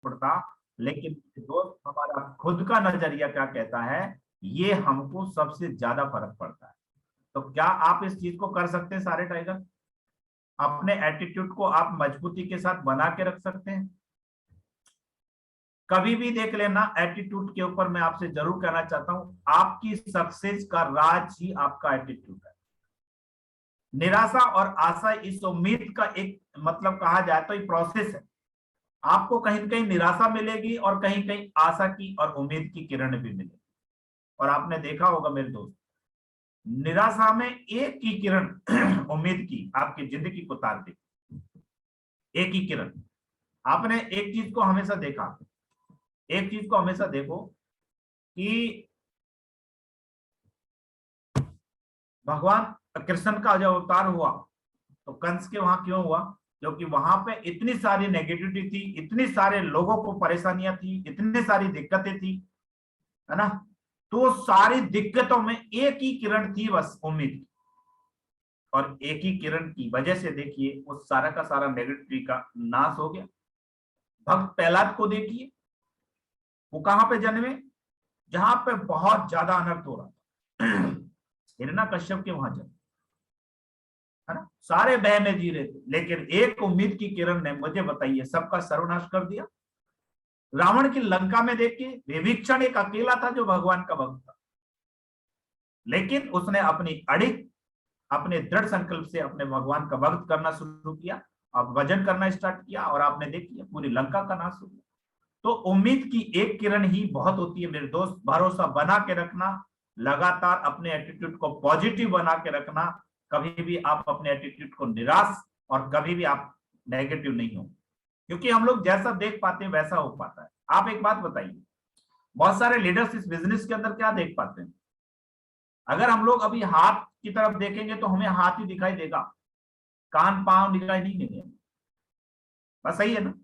पड़ता, लेकिन दोस्त हमारा खुद का नजरिया क्या कहता है, ये हमको सबसे ज्यादा फर्क पड़ता है। तो क्या आप इस चीज को कर सकते हैं सारे टाइगर? अपने एटीट्यूड को आप मजबूती के साथ बना के रख सकते हैं? कभी भी देख लेना, एटीट्यूड के ऊपर मैं आपसे जरूर कहना चाहता हूं, आपकी सक्सेस का राज ही आपका एटीट्यूड है। निराशा और आशा इस उम्मीद का एक मतलब कहा जाए तो ये प्रोसेस है। आपको कहीं न कहीं निराशा मिलेगी और कहीं कहीं आशा की और उम्मीद की किरण भी मिलेगी। और आपने देखा होगा मेरे दोस्त, निराशा में एक ही किरण उम्मीद की आपकी जिंदगी को तार देगी। एक ही किरण। आपने एक चीज को हमेशा देखा, एक चीज को हमेशा देखो कि भगवान कृष्ण का जब अवतार हुआ तो कंस के वहां क्यों हुआ? क्योंकि वहां पे इतनी सारी नेगेटिविटी थी, इतनी सारे लोगों को परेशानियां थी, इतनी सारी दिक्कतें थी, है ना? तो सारी दिक्कतों में एक ही किरण थी, बस उम्मीद की। और एक ही किरण की वजह से देखिए वो सारा का सारा नेगेटिविटी का नाश हो गया। भक्त प्रहलाद को देखिए, वो कहां पे जन्मे? जहां पे बहुत ज्यादा अनर्थ हो रहा था हिरण्यकश्यप के वहां जन्मे, है ना? सारे बह में जी रहे थे, लेकिन एक उम्मीद की किरण ने, मुझे बताइए, सबका सर्वनाश कर दिया। रावण की लंका में देखिए, विभीषण एक अकेला था जो भगवान का भक्त था, लेकिन उसने अपनी अड़िग, अपने दृढ़ संकल्प से अपने भगवान का भक्त करना शुरू किया, अब भजन करना स्टार्ट किया, और आपने देखिए पूरी लंका का नाश हो गया। तो उम्मीद की एक किरण ही बहुत होती है मेरे दोस्त। भरोसा बना के रखना, लगातार अपने एटीट्यूड को पॉजिटिव बना के रखना। कभी भी आप अपने एटीट्यूड को निराश और कभी भी आप नेगेटिव नहीं हो, क्योंकि हम लोग जैसा देख पाते हैं वैसा हो पाता है। आप एक बात बताइए, बहुत सारे लीडर्स इस बिजनेस के अंदर क्या देख पाते हैं? अगर हम लोग अभी हाथ की तरफ देखेंगे तो हमें हाथ ही दिखाई देगा, कान पांव दिखाई नहीं देंगे। बस सही है ना?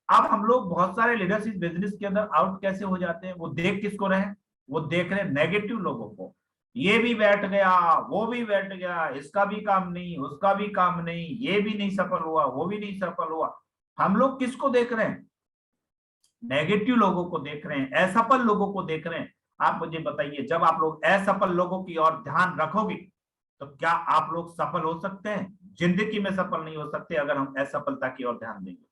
अब हम लोग बहुत सारे लीडर्स इस बिजनेस के अंदर आउट कैसे हो जाते हैं? वो देख किसको रहे हैं? वो देख रहे नेगेटिव लोगों को। ये भी बैठ गया, वो भी बैठ गया, इसका भी काम नहीं, उसका भी काम नहीं, ये भी नहीं सफल हुआ, वो भी नहीं सफल हुआ। हम लोग किसको देख रहे हैं? नेगेटिव लोगों को देख रहे हैं, असफल लोगों को देख रहे हैं। आप मुझे बताइए, जब आप लोग असफल लोगों की ओर ध्यान रखोगे तो क्या आप लोग सफल हो सकते हैं? जिंदगी में सफल नहीं हो सकते अगर हम असफलता की ओर ध्यान देंगे।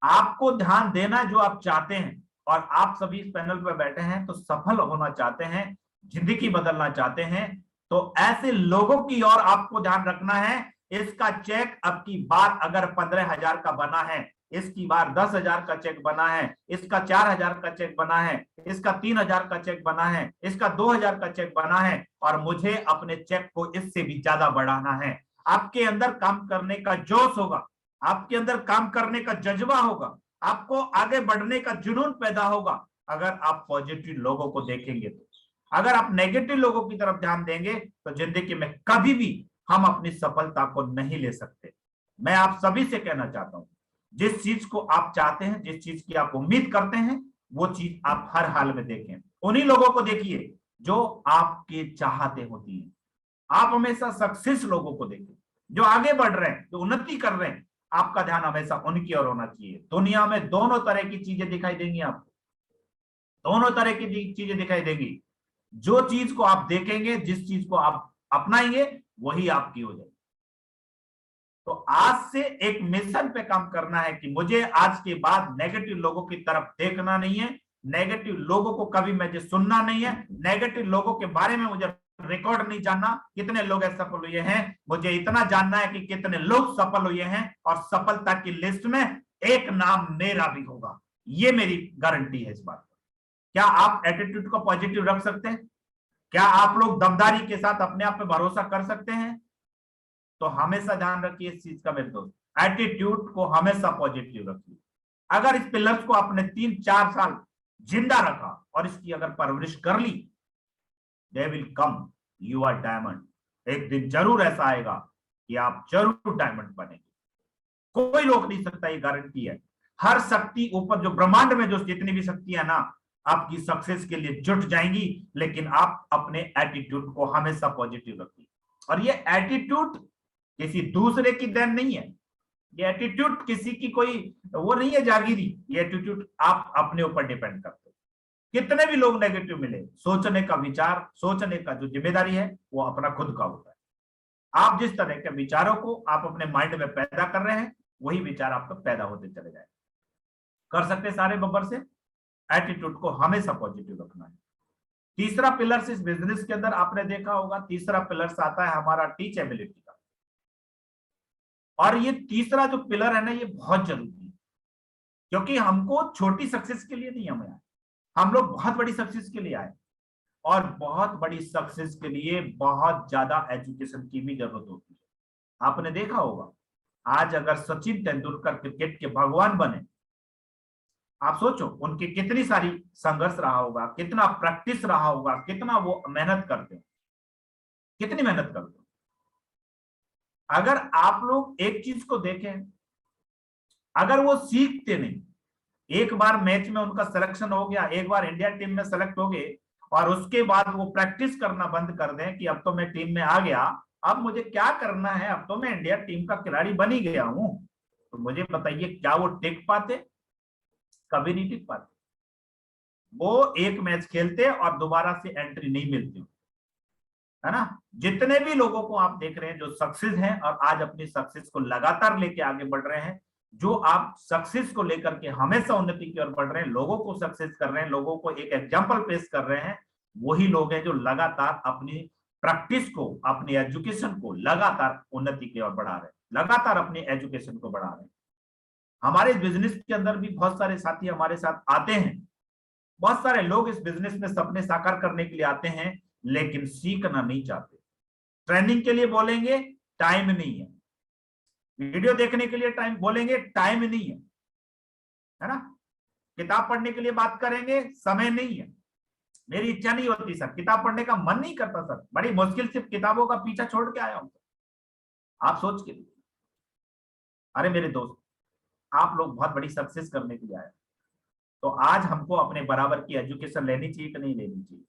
आपको ध्यान देना जो आप चाहते हैं, और आप सभी इस पैनल पर बैठे हैं तो सफल होना चाहते हैं, जिंदगी बदलना चाहते हैं, तो ऐसे लोगों की ओर आपको ध्यान रखना है। इसका चेक अब की बार अगर 15,000 का बना है, इसकी बार 10,000 का चेक बना है, इसका 4,000 का चेक बना है, इसका 3,000 का चेक बना है, इसका 2,000 का चेक बना है, और मुझे अपने चेक को इससे भी ज्यादा बढ़ाना है। आपके अंदर काम करने का जोश होगा, आपके अंदर काम करने का जज्बा होगा, आपको आगे बढ़ने का जुनून पैदा होगा अगर आप पॉजिटिव लोगों को देखेंगे तो। अगर आप नेगेटिव लोगों की तरफ ध्यान देंगे तो जिंदगी में कभी भी हम अपनी सफलता को नहीं ले सकते। मैं आप सभी से कहना चाहता हूं, जिस चीज को आप चाहते हैं, जिस चीज की आप उम्मीद करते हैं, वो चीज आप हर हाल में देखें। उन्हीं लोगों को देखिए जो आपके चाहते होती हैं। आप हमेशा सक्सेस लोगों को देखें, जो आगे बढ़ रहे हैं, जो उन्नति कर रहे हैं। आपका ध्यान हमेशा उनकी ओर होना चाहिए। दुनिया में दोनों तरह की चीजें दिखाई देंगी आपको, दोनों तरह की चीजें दिखाई देंगी। जो चीज को आप देखेंगे, जिस चीज को आप अपनाएंगे, वही आपकी हो जाएगी। तो आज से एक मिशन पे काम करना है कि मुझे आज के बाद नेगेटिव लोगों की तरफ देखना नहीं है, नेगेटिव लोगों को कभी मुझे सुनना नहीं है, नेगेटिव लोगों के बारे में मुझे रिकॉर्ड नहीं जानना कितने लोग सफल हुए हैं। मुझे इतना जानना है कि कितने लोग सफल हुए हैं, और सफलता की लिस्ट में एक नाम मेरा भी होगा। ये मेरी गारंटी है इस बात पर। क्या आप एटीट्यूड को पॉजिटिव रख सकते हैं? क्या आप लोग दमदारी के साथ अपने आप पे भरोसा कर सकते हैं? तो हमेशा ध्यान रखिए इस चीज का मेरे दोस्त, एटीट्यूड को हमेशा पॉजिटिव रखिए। अगर इस पिलर्स को आपने 3-4 साल जिंदा रखा और इसकी अगर परवरिश कर ली, they will come, you are diamond. एक दिन जरूर ऐसा आएगा कि आप जरूर डायमंड बनेंगे। कोई रोक नहीं सकता, ये गारंटी है। हर शक्ति ऊपर, जो ब्रह्मांड में जो जितनी भी शक्ति है ना, आपकी सक्सेस के लिए जुट जाएंगी, लेकिन आप अपने एटीट्यूड को हमेशा पॉजिटिव रखिए। और ये एटीट्यूड किसी दूसरे की देन नहीं है, ये एटीट्यूड किसी की कोई वो नहीं है जागीरी, ये एटीट्यूड आप अपने ऊपर डिपेंड करते हो। कितने भी लोग नेगेटिव मिले, सोचने का विचार, सोचने का जो जिम्मेदारी है वो अपना खुद का होता है। आप जिस तरह के विचारों को आप अपने माइंड में पैदा कर रहे हैं, वही विचार आपका पैदा होते चले जाए। कर सकते सारे बब्बर से, एटीट्यूड को हमेशा पॉजिटिव रखना है। तीसरा पिलर्स इस बिजनेस के अंदर आपने देखा होगा, तीसरा पिलर्स आता है हमारा टीचेबिलिटी का। और ये तीसरा जो पिलर है ना, ये बहुत जरूरी है, क्योंकि हमको छोटी सक्सेस के लिए नहीं हमें आए, हम लोग बहुत बड़ी सक्सेस के लिए आए। और बहुत बड़ी सक्सेस के लिए बहुत ज्यादा एजुकेशन की भी जरूरत होती है। आपने देखा होगा, आज अगर सचिन तेंदुलकर क्रिकेट के भगवान बने, आप सोचो उनकी कितनी सारी संघर्ष रहा होगा, कितना प्रैक्टिस रहा होगा, कितना वो मेहनत करते हैं, कितनी मेहनत करते हैं। अगर आप लोग एक चीज को देखें, अगर वो सीखते नहीं, एक बार मैच में उनका सिलेक्शन हो गया, एक बार इंडिया टीम में सेलेक्ट हो गए, और उसके बाद वो प्रैक्टिस करना बंद कर दें कि अब तो मैं टीम में आ गया, अब मुझे क्या करना है, अब तो मैं इंडिया टीम का खिलाड़ी बन ही गया हूं, तो मुझे बताइए क्या वो टिक पाते? कभी नहीं टिक पाते। वो एक मैच खेलते और दोबारा से एंट्री नहीं मिलती, है ना। जितने भी लोगों को आप देख रहे हैं जो सक्सेस हैं और आज अपनी सक्सेस को लगातार लेके आगे बढ़ रहे हैं, जो आप सक्सेस को लेकर के हमेशा उन्नति की ओर बढ़ रहे हैं, लोगों को सक्सेस कर रहे हैं, लोगों को एक एग्जाम्पल पेश कर रहे हैं, वही लोग हैं जो लगातार अपनी प्रैक्टिस को, अपनी एजुकेशन को लगातार उन्नति की ओर बढ़ा रहे हैं, लगातार अपनी एजुकेशन को बढ़ा रहे हैं। हमारे बिजनेस के अंदर भी बहुत सारे साथी हमारे साथ आते हैं, बहुत सारे लोग इस बिजनेस में सपने साकार करने के लिए आते हैं, लेकिन सीखना नहीं चाहते। ट्रेनिंग के लिए बोलेंगे टाइम नहीं है, वीडियो देखने के लिए टाइम बोलेंगे टाइम नहीं है ना, किताब पढ़ने के लिए बात करेंगे समय नहीं है, मेरी इच्छा नहीं होती सर, किताब पढ़ने का मन नहीं करता सर, बड़ी मुश्किल से किताबों का पीछा छोड़ के आया हूं। आप सोच के, अरे मेरे दोस्त, आप लोग बहुत बड़ी सक्सेस करने के लिए आए, तो आज हमको अपने बराबर की एजुकेशन लेनी चाहिए कि नहीं लेनी चाहिए?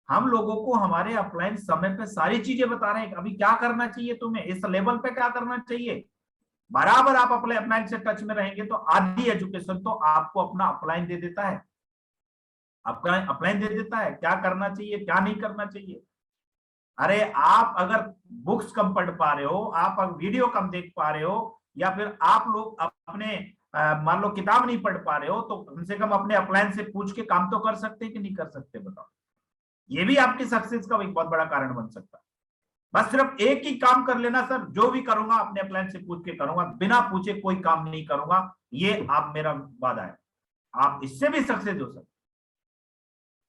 हम लोगों को हमारे अपलाइन समय पे सारी चीजें बता रहे हैं, अभी क्या करना चाहिए, तुम्हें इस लेवल पे क्या करना चाहिए। बराबर आप अपने अपलाइन से टच में रहेंगे तो आधी एजुकेशन तो आपको अपना अपलाइन दे देता है, आपका अपलाइन दे देता है क्या करना चाहिए क्या नहीं करना चाहिए। अरे आप अगर बुक्स कम पढ़ पा रहे हो, आप अगर वीडियो कम देख पा रहे हो, या फिर आप लोग अपने मान लो किताब नहीं पढ़ पा रहे हो, तो कम से कम अपने अपलाइन से पूछ के काम तो कर सकते हैं कि नहीं कर सकते, बताओ। ये भी आपकी सक्सेस का एक बहुत बड़ा कारण बन सकता है। बस सिर्फ एक ही काम कर लेना, सर जो भी करूंगा अपने अपलाइन से पूछ के करूंगा, बिना पूछे कोई काम नहीं करूंगा, ये आप मेरा वादा है, आप इससे भी सक्सेस हो सकते।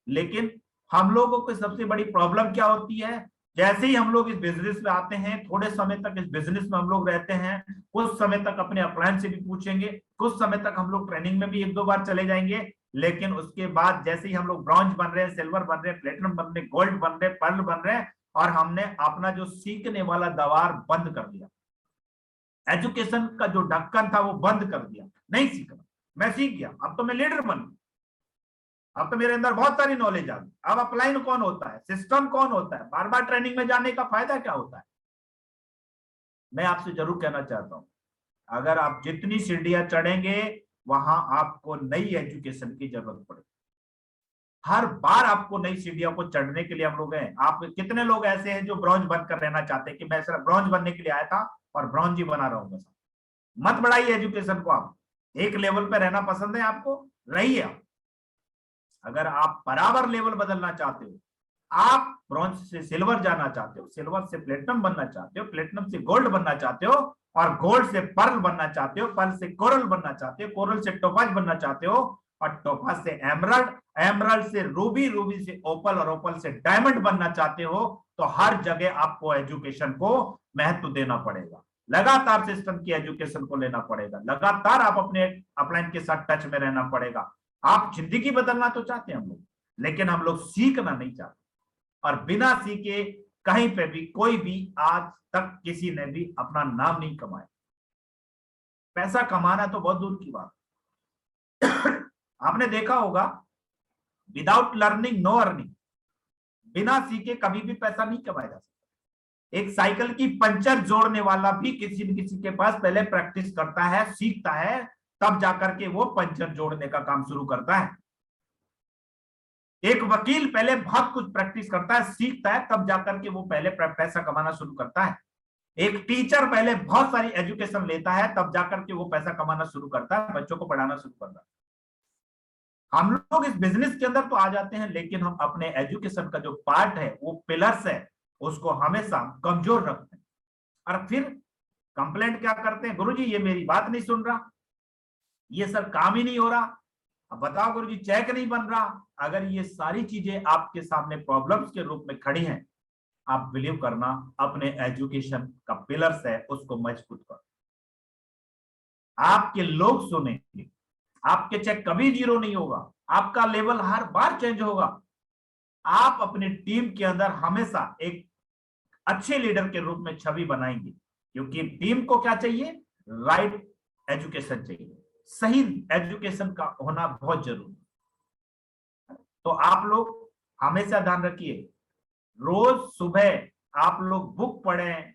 लेकिन हम लोगों को सबसे बड़ी प्रॉब्लम क्या होती है, जैसे ही हम लोग इस बिजनेस में आते हैं, थोड़े समय तक इस बिजनेस में हम लोग रहते हैं, कुछ समय तक अपने अपलाइन से भी पूछेंगे, कुछ समय तक हम लोग ट्रेनिंग में भी एक दो बार चले जाएंगे, लेकिन उसके बाद जैसे ही हम लोग ब्रॉन्ज बन रहे हैं, सिल्वर बन रहे हैं, प्लेटिनम बन रहे हैं, गोल्ड बन रहे हैं, पर्ल बन रहे हैं, और हमने अपना जो सीखने वाला दवार बंद कर दिया, एजुकेशन का जो ढक्कन था वो बंद कर दिया, नहीं सीखना, मैं सीख गया, अब तो मैं लीडर बन गया, अब तो मेरे अंदर बहुत सारी नॉलेज आ गई, अब अपलाइन कौन होता है, सिस्टम कौन होता है, बार बार ट्रेनिंग में जाने का फायदा क्या होता है। मैं आपसे जरूर कहना चाहता हूं, अगर आप जितनी सीढ़ियां चढ़ेंगे वहां आपको नई एजुकेशन की जरूरत पड़ेगी, हर बार आपको नई सीढ़ियों को चढ़ने के लिए हम लोग हैं। आप कितने लोग ऐसे हैं जो ब्रॉन्ज बनकर रहना चाहते हैं कि मैं सिर्फ ब्रॉन्ज बनने के लिए आया था और ब्रॉन्ज ही बना रहूंगा। मत बढ़ाइए एजुकेशन को, आप एक लेवल पे रहना पसंद है आपको, रहिए। अगर आप बराबर लेवल बदलना चाहते हो, आप ब्रॉन्ज से सिल्वर जाना चाहते हो, सिल्वर से प्लेटिनम बनना चाहते हो, प्लेटिनम से गोल्ड बनना चाहते हो, और गोल्ड से पर्ल बनना चाहते हो, पर्ल से कोरल बनना चाहते हो, कोरल से टोपाज बनना चाहते हो, और टोपाज से एमरल्ड, एमरल्ड से रूबी, रूबी से ओपल, और ओपल से डायमंड बनना चाहते हो, तो हर जगह आपको एजुकेशन को महत्व देना पड़ेगा, लगातार सिस्टम की एजुकेशन को लेना पड़ेगा, लगातार आप अपने अपलाइन के साथ टच में रहना पड़ेगा। आप जिंदगी बदलना तो चाहते हैं हम लोग, लेकिन हम लोग सीखना नहीं चाहते, और बिना सीखे कहीं पे भी कोई भी आज तक किसी ने भी अपना नाम नहीं कमाया। पैसा कमाना तो बहुत दूर की बात आपने देखा होगा, विदाउट लर्निंग नो अर्निंग, बिना सीखे कभी भी पैसा नहीं कमाया जा सकता। एक साइकिल की पंचर जोड़ने वाला भी किसी न किसी के पास पहले प्रैक्टिस करता है, सीखता है, तब जाकर के वो पंचर जोड़ने का काम शुरू करता है। एक वकील पहले बहुत कुछ प्रैक्टिस करता है, सीखता है, तब जाकर के वो पहले पैसा कमाना शुरू करता है। एक टीचर पहले बहुत सारी एजुकेशन लेता है, तब जाकर के वो पैसा कमाना शुरू करता है, बच्चों को पढ़ाना शुरू करता है। हम लोग इस बिजनेस के अंदर तो आ जाते हैं, लेकिन हम अपने एजुकेशन का जो पार्ट है, वो पिलर्स है, उसको हमेशा कमजोर रखते हैं। और फिर कंप्लेंट क्या करते हैं, गुरुजी ये मेरी बात नहीं सुन रहा, ये सर काम ही नहीं हो रहा, अब बताओ गुरुजी चेक नहीं बन रहा। अगर ये सारी चीजें आपके सामने प्रॉब्लम्स के रूप में खड़ी हैं, आप बिलीव करना अपने एजुकेशन का पिलर्स है, उसको मजबूत करो। आपके लोग सुनेंगे, आपके चेक कभी जीरो नहीं होगा, आपका लेवल हर बार चेंज होगा। आप अपनी टीम के अंदर हमेशा एक अच्छे लीडर के रूप में छवि बनाएंगे, क्योंकि टीम को क्या चाहिए, राइट एजुकेशन चाहिए, सही एजुकेशन का होना बहुत जरूरी है। तो आप लोग हमेशा ध्यान रखिए, रोज सुबह आप लोग बुक पढ़ें,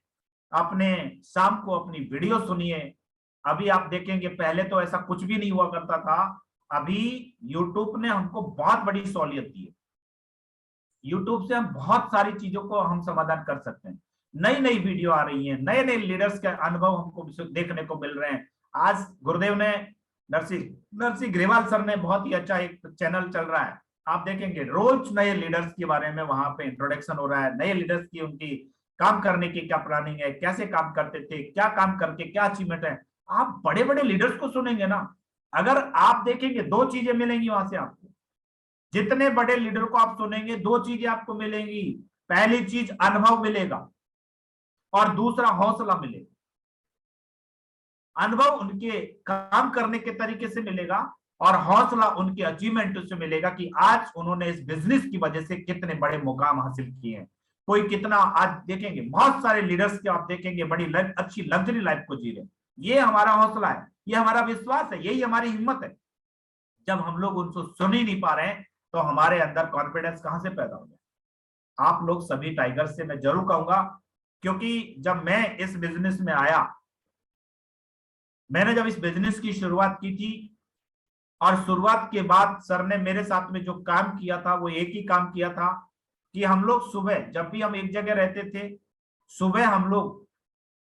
अपने शाम को अपनी वीडियो सुनिए। अभी आप देखेंगे पहले तो ऐसा कुछ भी नहीं हुआ करता था, अभी यूट्यूब ने हमको बहुत बड़ी सहूलियत दी है। यूट्यूब से हम बहुत सारी चीजों को हम समाधान कर सकते हैं, नई नई वीडियो आ रही है, नए नए लीडर्स के अनुभव हमको देखने को मिल रहे हैं। आज गुरुदेव ने नरसिंह ग्रेवाल सर ने बहुत ही अच्छा एक चैनल चल रहा है, आप देखेंगे रोज नए लीडर्स के बारे में वहां पे इंट्रोडक्शन हो रहा है, नए लीडर्स की उनकी काम करने की क्या प्लानिंग है, कैसे काम करते थे, क्या काम करके क्या अचीवमेंट है। आप बड़े बड़े लीडर्स को सुनेंगे ना, अगर आप देखेंगे दो चीजें मिलेंगी वहां से आपको, जितने बड़े लीडर को आप सुनेंगे दो चीजें आपको मिलेंगी। पहली चीज अनुभव मिलेगा और दूसरा हौसला मिलेगा। अनुभव उनके काम करने के तरीके से मिलेगा और हौसला उनके अचीवमेंट से मिलेगा कि आज उन्होंने इस बिजनेस की वजह से कितने बड़े मुकाम हासिल किए हैं। कोई कितना, आज देखेंगे बहुत सारे लीडर्स के आप देखेंगे बड़ी अच्छी लग्जरी लाइफ को जी रहे हैं। ये हमारा हौसला है, ये हमारा विश्वास है, यही हमारी हिम्मत है। जब हम लोग उनको सुन ही नहीं पा रहे हैं तो हमारे अंदर कॉन्फिडेंस कहां से पैदा हो जाए। आप लोग सभी टाइगर्स से मैं जरूर कहूंगा, क्योंकि जब मैं इस बिजनेस में आया, मैंने जब इस बिजनेस की शुरुआत की थी, और शुरुआत के बाद सर ने मेरे साथ में जो काम किया था वो एक ही काम किया था कि हम लोग सुबह जब भी हम एक जगह रहते थे, सुबह हम लोग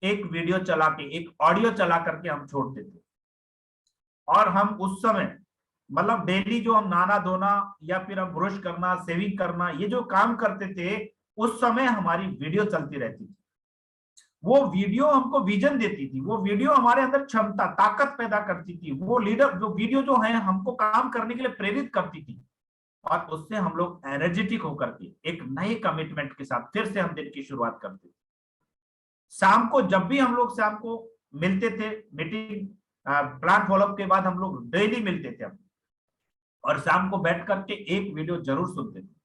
एक वीडियो चला के, एक ऑडियो चला करके हम छोड़ते थे। और हम उस समय मतलब डेली जो हम नहाना धोना या फिर हम ब्रश करना, सेविंग करना, ये जो काम करते थे, उस समय हमारी वीडियो चलती रहती थी। वो वीडियो हमको विजन देती थी, वो वीडियो हमारे अंदर क्षमता, ताकत पैदा करती थी। वो लीडर जो वीडियो जो है हमको काम करने के लिए प्रेरित करती थी, और उससे हम लोग एनर्जेटिक होकर के एक नए कमिटमेंट के साथ फिर से हम दिन की शुरुआत करते थे। शाम को जब भी हम लोग शाम को मिलते थे, मीटिंग प्लान फॉलोअप के बाद हम लोग डेली मिलते थे और शाम को बैठ करके एक वीडियो जरूर सुनते थे।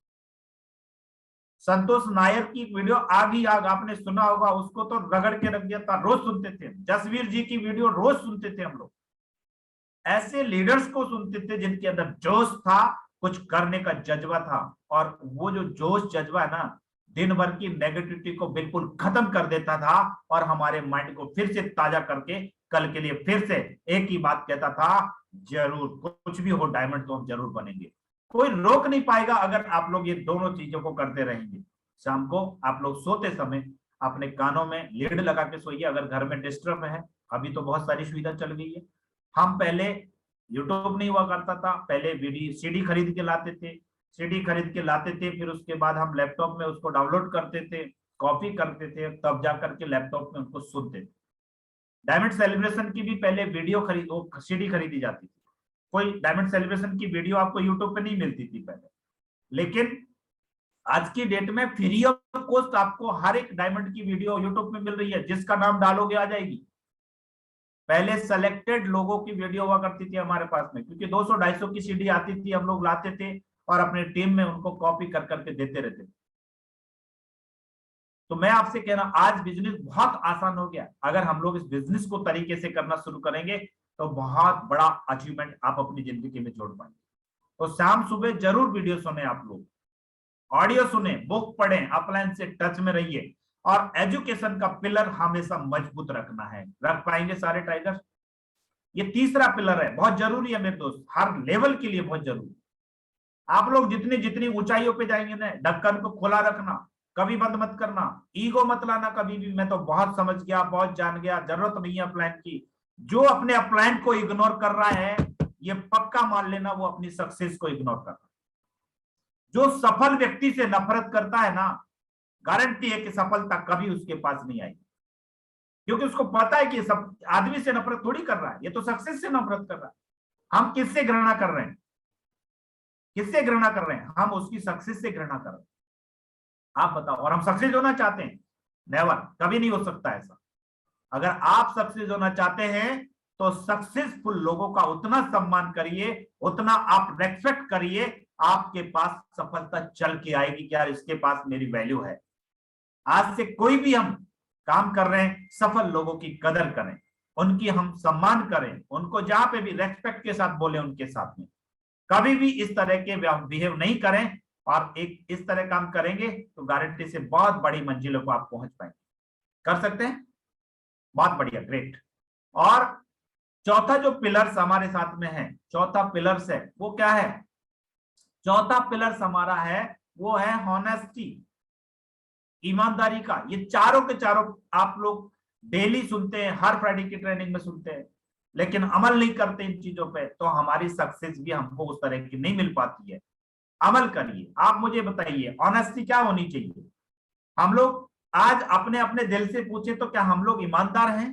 संतोष नायर की वीडियो आग ही आग, आपने सुना होगा, उसको तो रगड़ के रख दिया था, रोज सुनते थे। जसवीर जी की वीडियो रोज सुनते थे हम लोग। ऐसे लीडर्स को सुनते थे जिनके अंदर जोश था, कुछ करने का जज्बा था, और वो जो जोश जज्बा है ना, दिन भर की नेगेटिविटी को बिल्कुल खत्म कर देता था और हमारे माइंड को फिर से ताजा करके कल के लिए फिर से एक ही बात कहता था, जरूर कुछ भी हो डायमंड तो हम जरूर बनेंगे। कोई रोक नहीं पाएगा अगर आप लोग ये दोनों चीजों को करते रहेंगे। शाम को आप लोग सोते समय अपने कानों में लीड लगा के सोइए, अगर घर में डिस्टर्ब है, अभी तो बहुत सारी सुविधा चल गई है। हम पहले यूट्यूब नहीं हुआ करता था, पहले वीडियो सीडी खरीद के लाते थे, सीडी खरीद के लाते थे, फिर उसके बाद हम लैपटॉप में उसको डाउनलोड करते थे, कॉपी करते थे, तब जाकर के लैपटॉप में उनको सुनते थे। डायमंड सेलिब्रेशन की भी पहले वीडियो खरीद सीडी खरीदी जाती थी। कोई डायमंड सेलिब्रेशन की वीडियो आपको यूट्यूब पे नहीं मिलती थी पहले, लेकिन आज की डेट में फ्री ऑफ कॉस्ट आपको हर एक डायमंड की वीडियो यूट्यूब में मिल रही है, जिसका नाम डालोगे आ जाएगी। पहले सेलेक्टेड लोगों की वीडियो हुआ करती थी हमारे पास में, क्योंकि 200-250 की सीडी आती थी, हम लोग लाते थे और अपने टीम में उनको कॉपी कर करके देते रहते थे। तो मैं आपसे कह रहा हूं, आज बिजनेस बहुत आसान हो गया। अगर हम लोग इस बिजनेस को तरीके से करना शुरू करेंगे तो बहुत बड़ा अचीवमेंट आप अपनी जिंदगी में जोड़ पाएंगे। तो शाम सुबह जरूर वीडियो सुने, आप लोग ऑडियो सुने, बुक पढ़ें, अपलाइन से टच में रहिए। और एजुकेशन का पिलर हमेशा मजबूत रखना है। रख पाएंगे सारे टाइगर्स? ये तीसरा पिलर है, बहुत जरूरी है मेरे दोस्त, हर लेवल के लिए बहुत जरूरी। आप लोग जितनी जितनी ऊंचाइयों पे जाएंगे ना, ढक्कन को खोला रखना, कभी बंद मत करना, ईगो मत लाना कभी भी। मैं तो बहुत समझ गया, बहुत जान गया, जरूरत नहीं है अपलाइन की। जो अपने अपलाइन को इग्नोर कर रहा है, ये पक्का मान लेना वो अपनी सक्सेस को इग्नोर कर रहा है। जो सफल व्यक्ति से नफरत करता है ना, गारंटी है कि सफलता कभी उसके पास नहीं आएगी, क्योंकि उसको पता है कि सब आदमी से नफरत थोड़ी कर रहा है, ये तो सक्सेस से नफरत कर रहा है। हम किससे घृणा कर रहे हैं? किससे घृणा कर रहे हैं? हम उसकी सक्सेस से घृणा कर रहे हैं। आप बताओ। और हम सक्सेस होना चाहते हैं? नेवर, कभी नहीं हो सकता ऐसा। अगर आप सक्सेस होना चाहते हैं तो सक्सेसफुल लोगों का उतना सम्मान करिए, उतना आप रेस्पेक्ट करिए, आपके पास सफलता चल के आएगी कि यार इसके पास मेरी वैल्यू है। आज से कोई भी हम काम कर रहे हैं, सफल लोगों की कदर करें, उनकी हम सम्मान करें, उनको जहां पे भी रेस्पेक्ट के साथ बोले उनके साथ में। कभी भी इस तरह के बिहेव नहीं करें, और एक इस तरह काम करेंगे तो गारंटी से बहुत बड़ी मंजिलों को आप पहुंच पाएंगे। कर सकते हैं? बहुत बढ़िया, ग्रेट। और चौथा जो पिलर्स हमारे साथ में है, चौथा पिलर्स है वो क्या है? चौथा पिलर्स हमारा है वो है हॉनेस्टी, ईमानदारी का। ये चारों के चारों आप लोग डेली सुनते हैं, हर फ्राइडे की ट्रेनिंग में सुनते हैं, लेकिन अमल नहीं करते इन चीजों पे, तो हमारी सक्सेस भी हमको उस तरह की नहीं मिल पाती है। अमल करिए। आप मुझे बताइए ऑनेस्टी क्या होनी चाहिए? हम लोग आज अपने अपने दिल से पूछे तो क्या हम लोग ईमानदार हैं?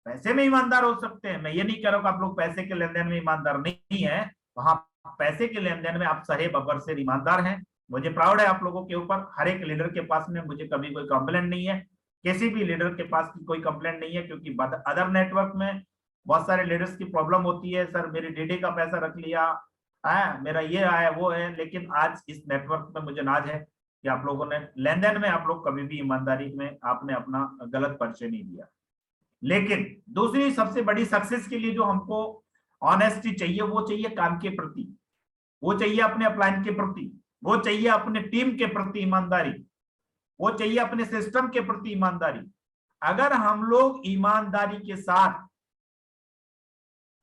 पैसे में ईमानदार हो सकते हैं, मैं ये नहीं कह रहा हूं कि आप लोग पैसे के लेन देन में ईमानदार नहीं है, वहां पैसे के लेन देन में आप सही बब्बर से ईमानदार हैं। मुझे प्राउड है आप लोगों के ऊपर। हर एक लीडर के पास में मुझे कभी कोई कंप्लेंट नहीं है, किसी भी लीडर के पास की कोई कंप्लेंट नहीं है, क्योंकि अदर नेटवर्क में बहुत सारे लीडर्स की प्रॉब्लम होती है, सर मेरी डीडी का पैसा रख लिया है, मेरा ये आया वो है। लेकिन आज इस नेटवर्क में मुझे नाज है कि आप लोगों ने लेन देन में आप लोग कभी भी ईमानदारी में आपने अपना गलत परिचय नहीं दिया। लेकिन दूसरी सबसे बड़ी सक्सेस के लिए जो हमको ऑनेस्टी चाहिए, वो चाहिए काम के प्रति, वो चाहिए अपने अपलाइन के प्रति, वो चाहिए अपने टीम के प्रति ईमानदारी, वो चाहिए अपने सिस्टम के प्रति ईमानदारी। अगर हम लोग ईमानदारी के साथ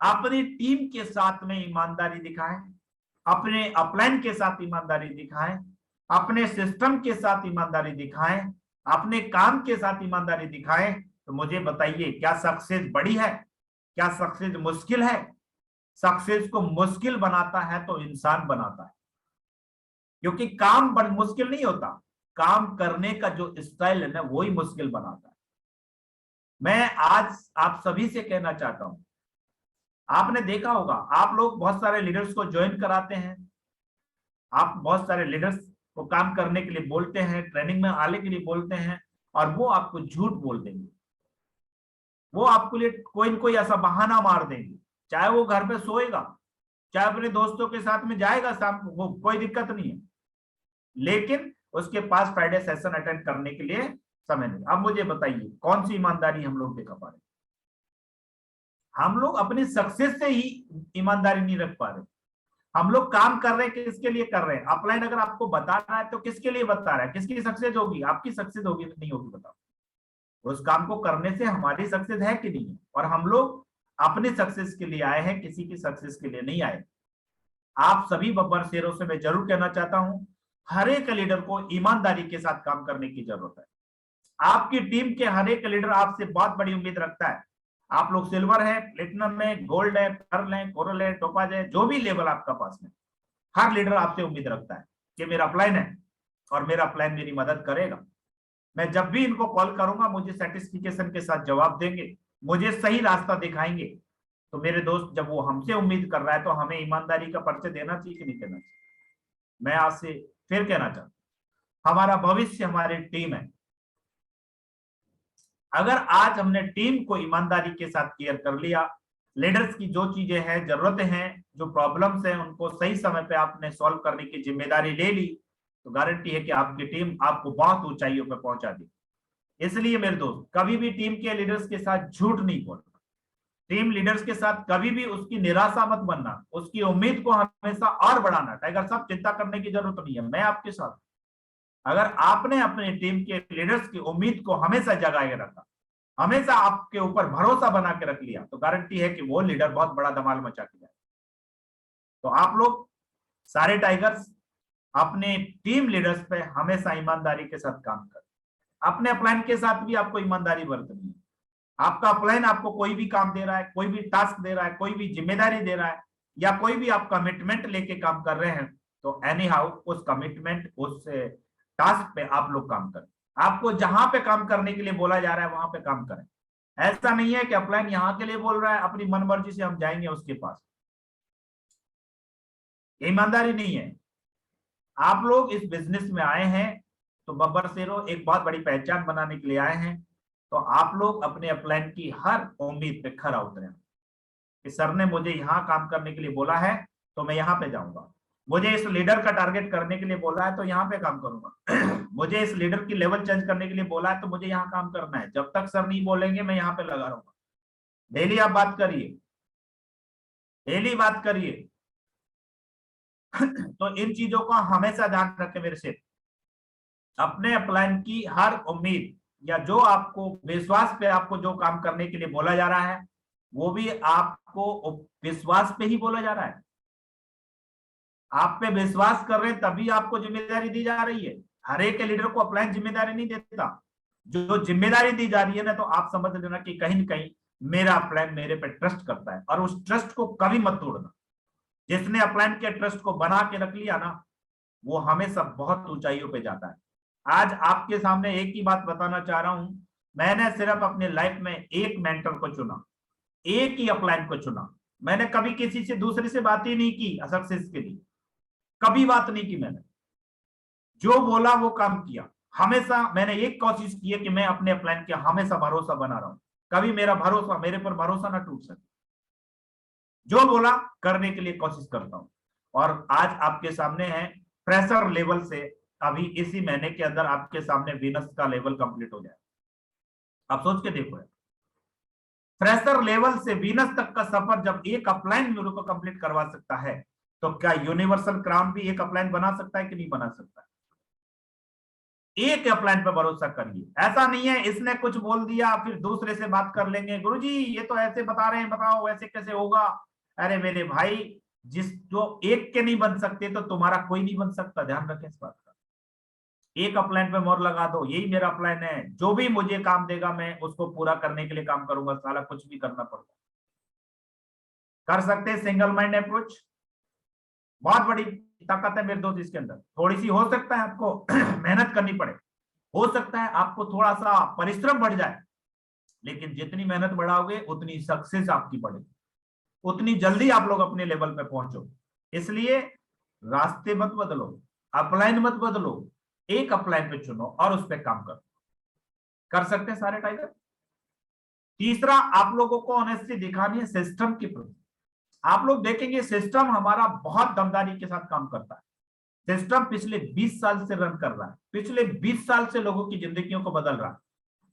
अपनी टीम के साथ में ईमानदारी दिखाएं, अपने अपलाइन के साथ ईमानदारी दिखाएं, अपने सिस्टम के साथ ईमानदारी दिखाएं, अपने काम के साथ ईमानदारी दिखाएं, तो मुझे बताइए क्या सक्सेस बड़ी है? क्या सक्सेस मुश्किल है? सक्सेस को मुश्किल बनाता है तो इंसान बनाता है, क्योंकि काम बड़ा मुश्किल नहीं होता, काम करने का जो स्टाइल है ना वही मुश्किल बनाता है। मैं आज आप सभी से कहना चाहता हूं, आपने देखा होगा आप लोग बहुत सारे लीडर्स को ज्वाइन कराते हैं, आप बहुत सारे लीडर्स को काम करने के लिए बोलते हैं, ट्रेनिंग में आने के लिए बोलते हैं, और वो आपको झूठ बोल देंगे, वो आपको लिए कोई न कोई ऐसा बहाना मार देंगे, चाहे वो घर पे सोएगा, चाहे अपने दोस्तों के साथ में जाएगा शाम को, वो कोई दिक्कत नहीं है, लेकिन उसके पास फ्राइडे सेशन अटेंड करने के लिए समय नहीं। अब मुझे बताइए कौन सी ईमानदारी हम लोग दिखा पा रहे? हम लोग अपनी सक्सेस से ही ईमानदारी नहीं रख पा रहे। हम लोग काम कर रहे हैं, किसके लिए कर रहे हैं? अपलाइन अगर आपको बता रहा है तो किसके लिए बता रहा है? किसकी सक्सेस होगी? आपकी सक्सेस होगी तो नहीं होगी? बताओ। उस काम को करने से हमारी सक्सेस है कि नहीं है? और हम लोग अपनी सक्सेस के लिए आए हैं, किसी की सक्सेस के लिए नहीं आए। आप सभी बब्बर शेरों से मैं जरूर कहना चाहता हूं, हर एक लीडर को ईमानदारी के साथ काम करने की जरूरत है। आपकी टीम के हर एक लीडर आपसे बहुत बड़ी उम्मीद रखता है। आप लोग सिल्वर है, प्लेटिनम है, गोल्ड है, पर्ल है, कोरल है, टोपाज है, जो भी लेवल आपका पास में, हर लीडर आपसे उम्मीद रखता है कि मेरा अपलाइन है और मेरा अपलाइन मेरी मदद करेगा। मैं जब भी इनको कॉल करूंगा मुझे सेटिस्फिकेशन के साथ जवाब देंगे, मुझे सही रास्ता दिखाएंगे। तो मेरे दोस्त, जब वो हमसे उम्मीद कर रहा है तो हमें ईमानदारी का परिचय देना चाहिए कि नहीं देना चाहिए? मैं आज से फिर कहना चाहता हूं, हमारा भविष्य हमारी टीम है। अगर आज हमने टीम को ईमानदारी के साथ केयर कर लिया, लीडर्स की जो चीजें हैं, जरूरतें हैं, जो प्रॉब्लम्स हैं, उनको सही समय पे आपने सॉल्व करने की जिम्मेदारी ले ली, तो गारंटी है कि आपकी टीम आपको बहुत ऊंचाइयों पर पहुंचा दी। इसलिए मेरे दोस्त, कभी भी टीम के लीडर्स के साथ झूठ नहीं बोलना। टीम लीडर्स के साथ कभी भी उसकी निराशा मत बनना, उसकी उम्मीद को हमेशा और बढ़ाना। टाइगर साहब चिंता करने की जरूरत नहीं है, मैं आपके साथ, अगर आपने अपने टीम के लीडर्स की उम्मीद को हमेशा जगाए रखा, हमेशा आपके ऊपर भरोसा बना के रख लिया, तो गारंटी है कि वो लीडर बहुत बड़ा धमाल मचा के जाए। तो आप लोग सारे टाइगर्स अपने टीम लीडर्स पे हमेशा ईमानदारी के साथ काम करें। अपने अपलाइन के साथ भी आपको ईमानदारी बरतनी है। आपका अपलाइन आपको कोई भी काम दे रहा है, कोई भी टास्क दे रहा है, कोई भी जिम्मेदारी दे रहा है, या कोई भी आप कमिटमेंट लेके काम कर रहे हैं, तो एनी हाउ उस कमिटमेंट, उस टास्क पे आप लोग काम करें। आपको जहां पे काम करने के लिए बोला जा रहा है वहां पे काम करें। ऐसा नहीं है कि अपलाइन यहाँ के लिए बोल रहा है, अपनी मनमर्जी से हम जाएंगे उसके पास, ईमानदारी नहीं है। आप लोग इस बिजनेस में आए हैं तो बब्बर शेरो एक बहुत बड़ी पहचान बनाने के लिए आए हैं, तो आप लोग अपने अपलाइन की हर उम्मीद पे खरा उतरे कि सर ने मुझे यहाँ काम करने के लिए बोला है तो मैं यहाँ पे जाऊंगा, मुझे इस लीडर का टारगेट करने के लिए बोला है तो यहाँ पे काम करूंगा, मुझे इस लीडर की लेवल चेंज करने के लिए बोला है तो मुझे यहाँ काम करना है, जब तक सर नहीं बोलेंगे मैं यहाँ पे लगा रहूंगा। डेली आप बात करिए, डेली बात करिए। तो इन चीजों का हमेशा ध्यान रखें मेरे से। अपने अपलाइन की हर उम्मीद या जो आपको विश्वास पे आपको जो काम करने के लिए बोला जा रहा है, वो भी आपको विश्वास पे ही बोला जा रहा है। आप पे विश्वास कर रहे हैं तभी आपको जिम्मेदारी दी जा रही है। हर एक लीडर को अपलाइन जिम्मेदारी नहीं देता। जो जिम्मेदारी दी जा रही है ना, तो आप समझ लेना कि कहीं न कहीं मेरा अपलाइन मेरे पे ट्रस्ट करता है, और उस ट्रस्ट को कभी मत तोड़ना। जिसने अपलाइन के ट्रस्ट को बना के रख लिया ना, वो हमेशा बहुत ऊंचाइयों पे जाता है। आज आपके सामने एक ही बात बताना चाह रहा हूं, मैंने सिर्फ अपने लाइफ में एक मेंटर को चुना, एक ही अपलाइन को चुना। मैंने कभी किसी से दूसरे से बात ही नहीं की सक्सेस के लिए, कभी बात नहीं की। मैंने जो बोला वो काम किया। हमेशा मैंने एक कोशिश की है कि मैं अपने अपलाइन के हमेशा भरोसा बना रहा हूं, कभी मेरा भरोसा, मेरे पर भरोसा ना टूट सके। जो बोला करने के लिए कोशिश करता हूं। और आज आपके सामने है प्रेशर लेवल से, अभी इसी महीने के अंदर आपके सामने वीनस का लेवल कंप्लीट हो जाए। आप सोच के देखो, प्रेशर लेवल से वीनस तक का सफर जब एक अपलाइन मेरे को कंप्लीट करवा सकता है, तो क्या यूनिवर्सल क्राउन भी एक अपलाइन बना सकता है कि नहीं बना सकता? एक अपलाइन पर भरोसा करिए। ऐसा नहीं है इसने कुछ बोल दिया फिर दूसरे से बात कर लेंगे, गुरुजी ये तो ऐसे बता रहे हैं, बताओ ऐसे कैसे होगा। अरे मेरे भाई, जिस जो एक के नहीं बन सकते तो तुम्हारा कोई नहीं बन सकता, ध्यान रखें इस बात का। एक अपलाइन पे मोहर लगा दो, यही मेरा अपलाइन है, जो भी मुझे काम देगा मैं उसको पूरा करने के लिए काम करूंगा, साला कुछ भी करना पड़ता। कर सकते हैं सिंगल माइंड अप्रोच, बहुत बड़ी ताकत है मेरे दोस्त इसके अंदर। थोड़ी सी हो सकता है आपको मेहनत करनी पड़े, हो सकता है आपको थोड़ा सा परिश्रम बढ़ जाए, लेकिन जितनी मेहनत बढ़ाओगे उतनी सक्सेस आपकी बढ़ेगी, उतनी जल्दी आप लोग अपने लेवल पे पहुंचो। इसलिए रास्ते मत बदलो, अपलाइन मत बदलो, एक अपलाइन पे चुनो और उस पर काम करो। कर सकते हैं सारे टाइगर। तीसरा, आप लोगों को ऑनेस्टी दिखानी है सिस्टम की प्रति। आप लोग देखेंगे सिस्टम हमारा बहुत दमदारी के साथ काम करता है। सिस्टम पिछले 20 साल से रन कर रहा है, पिछले 20 साल से लोगों की जिंदगियों को बदल रहा है।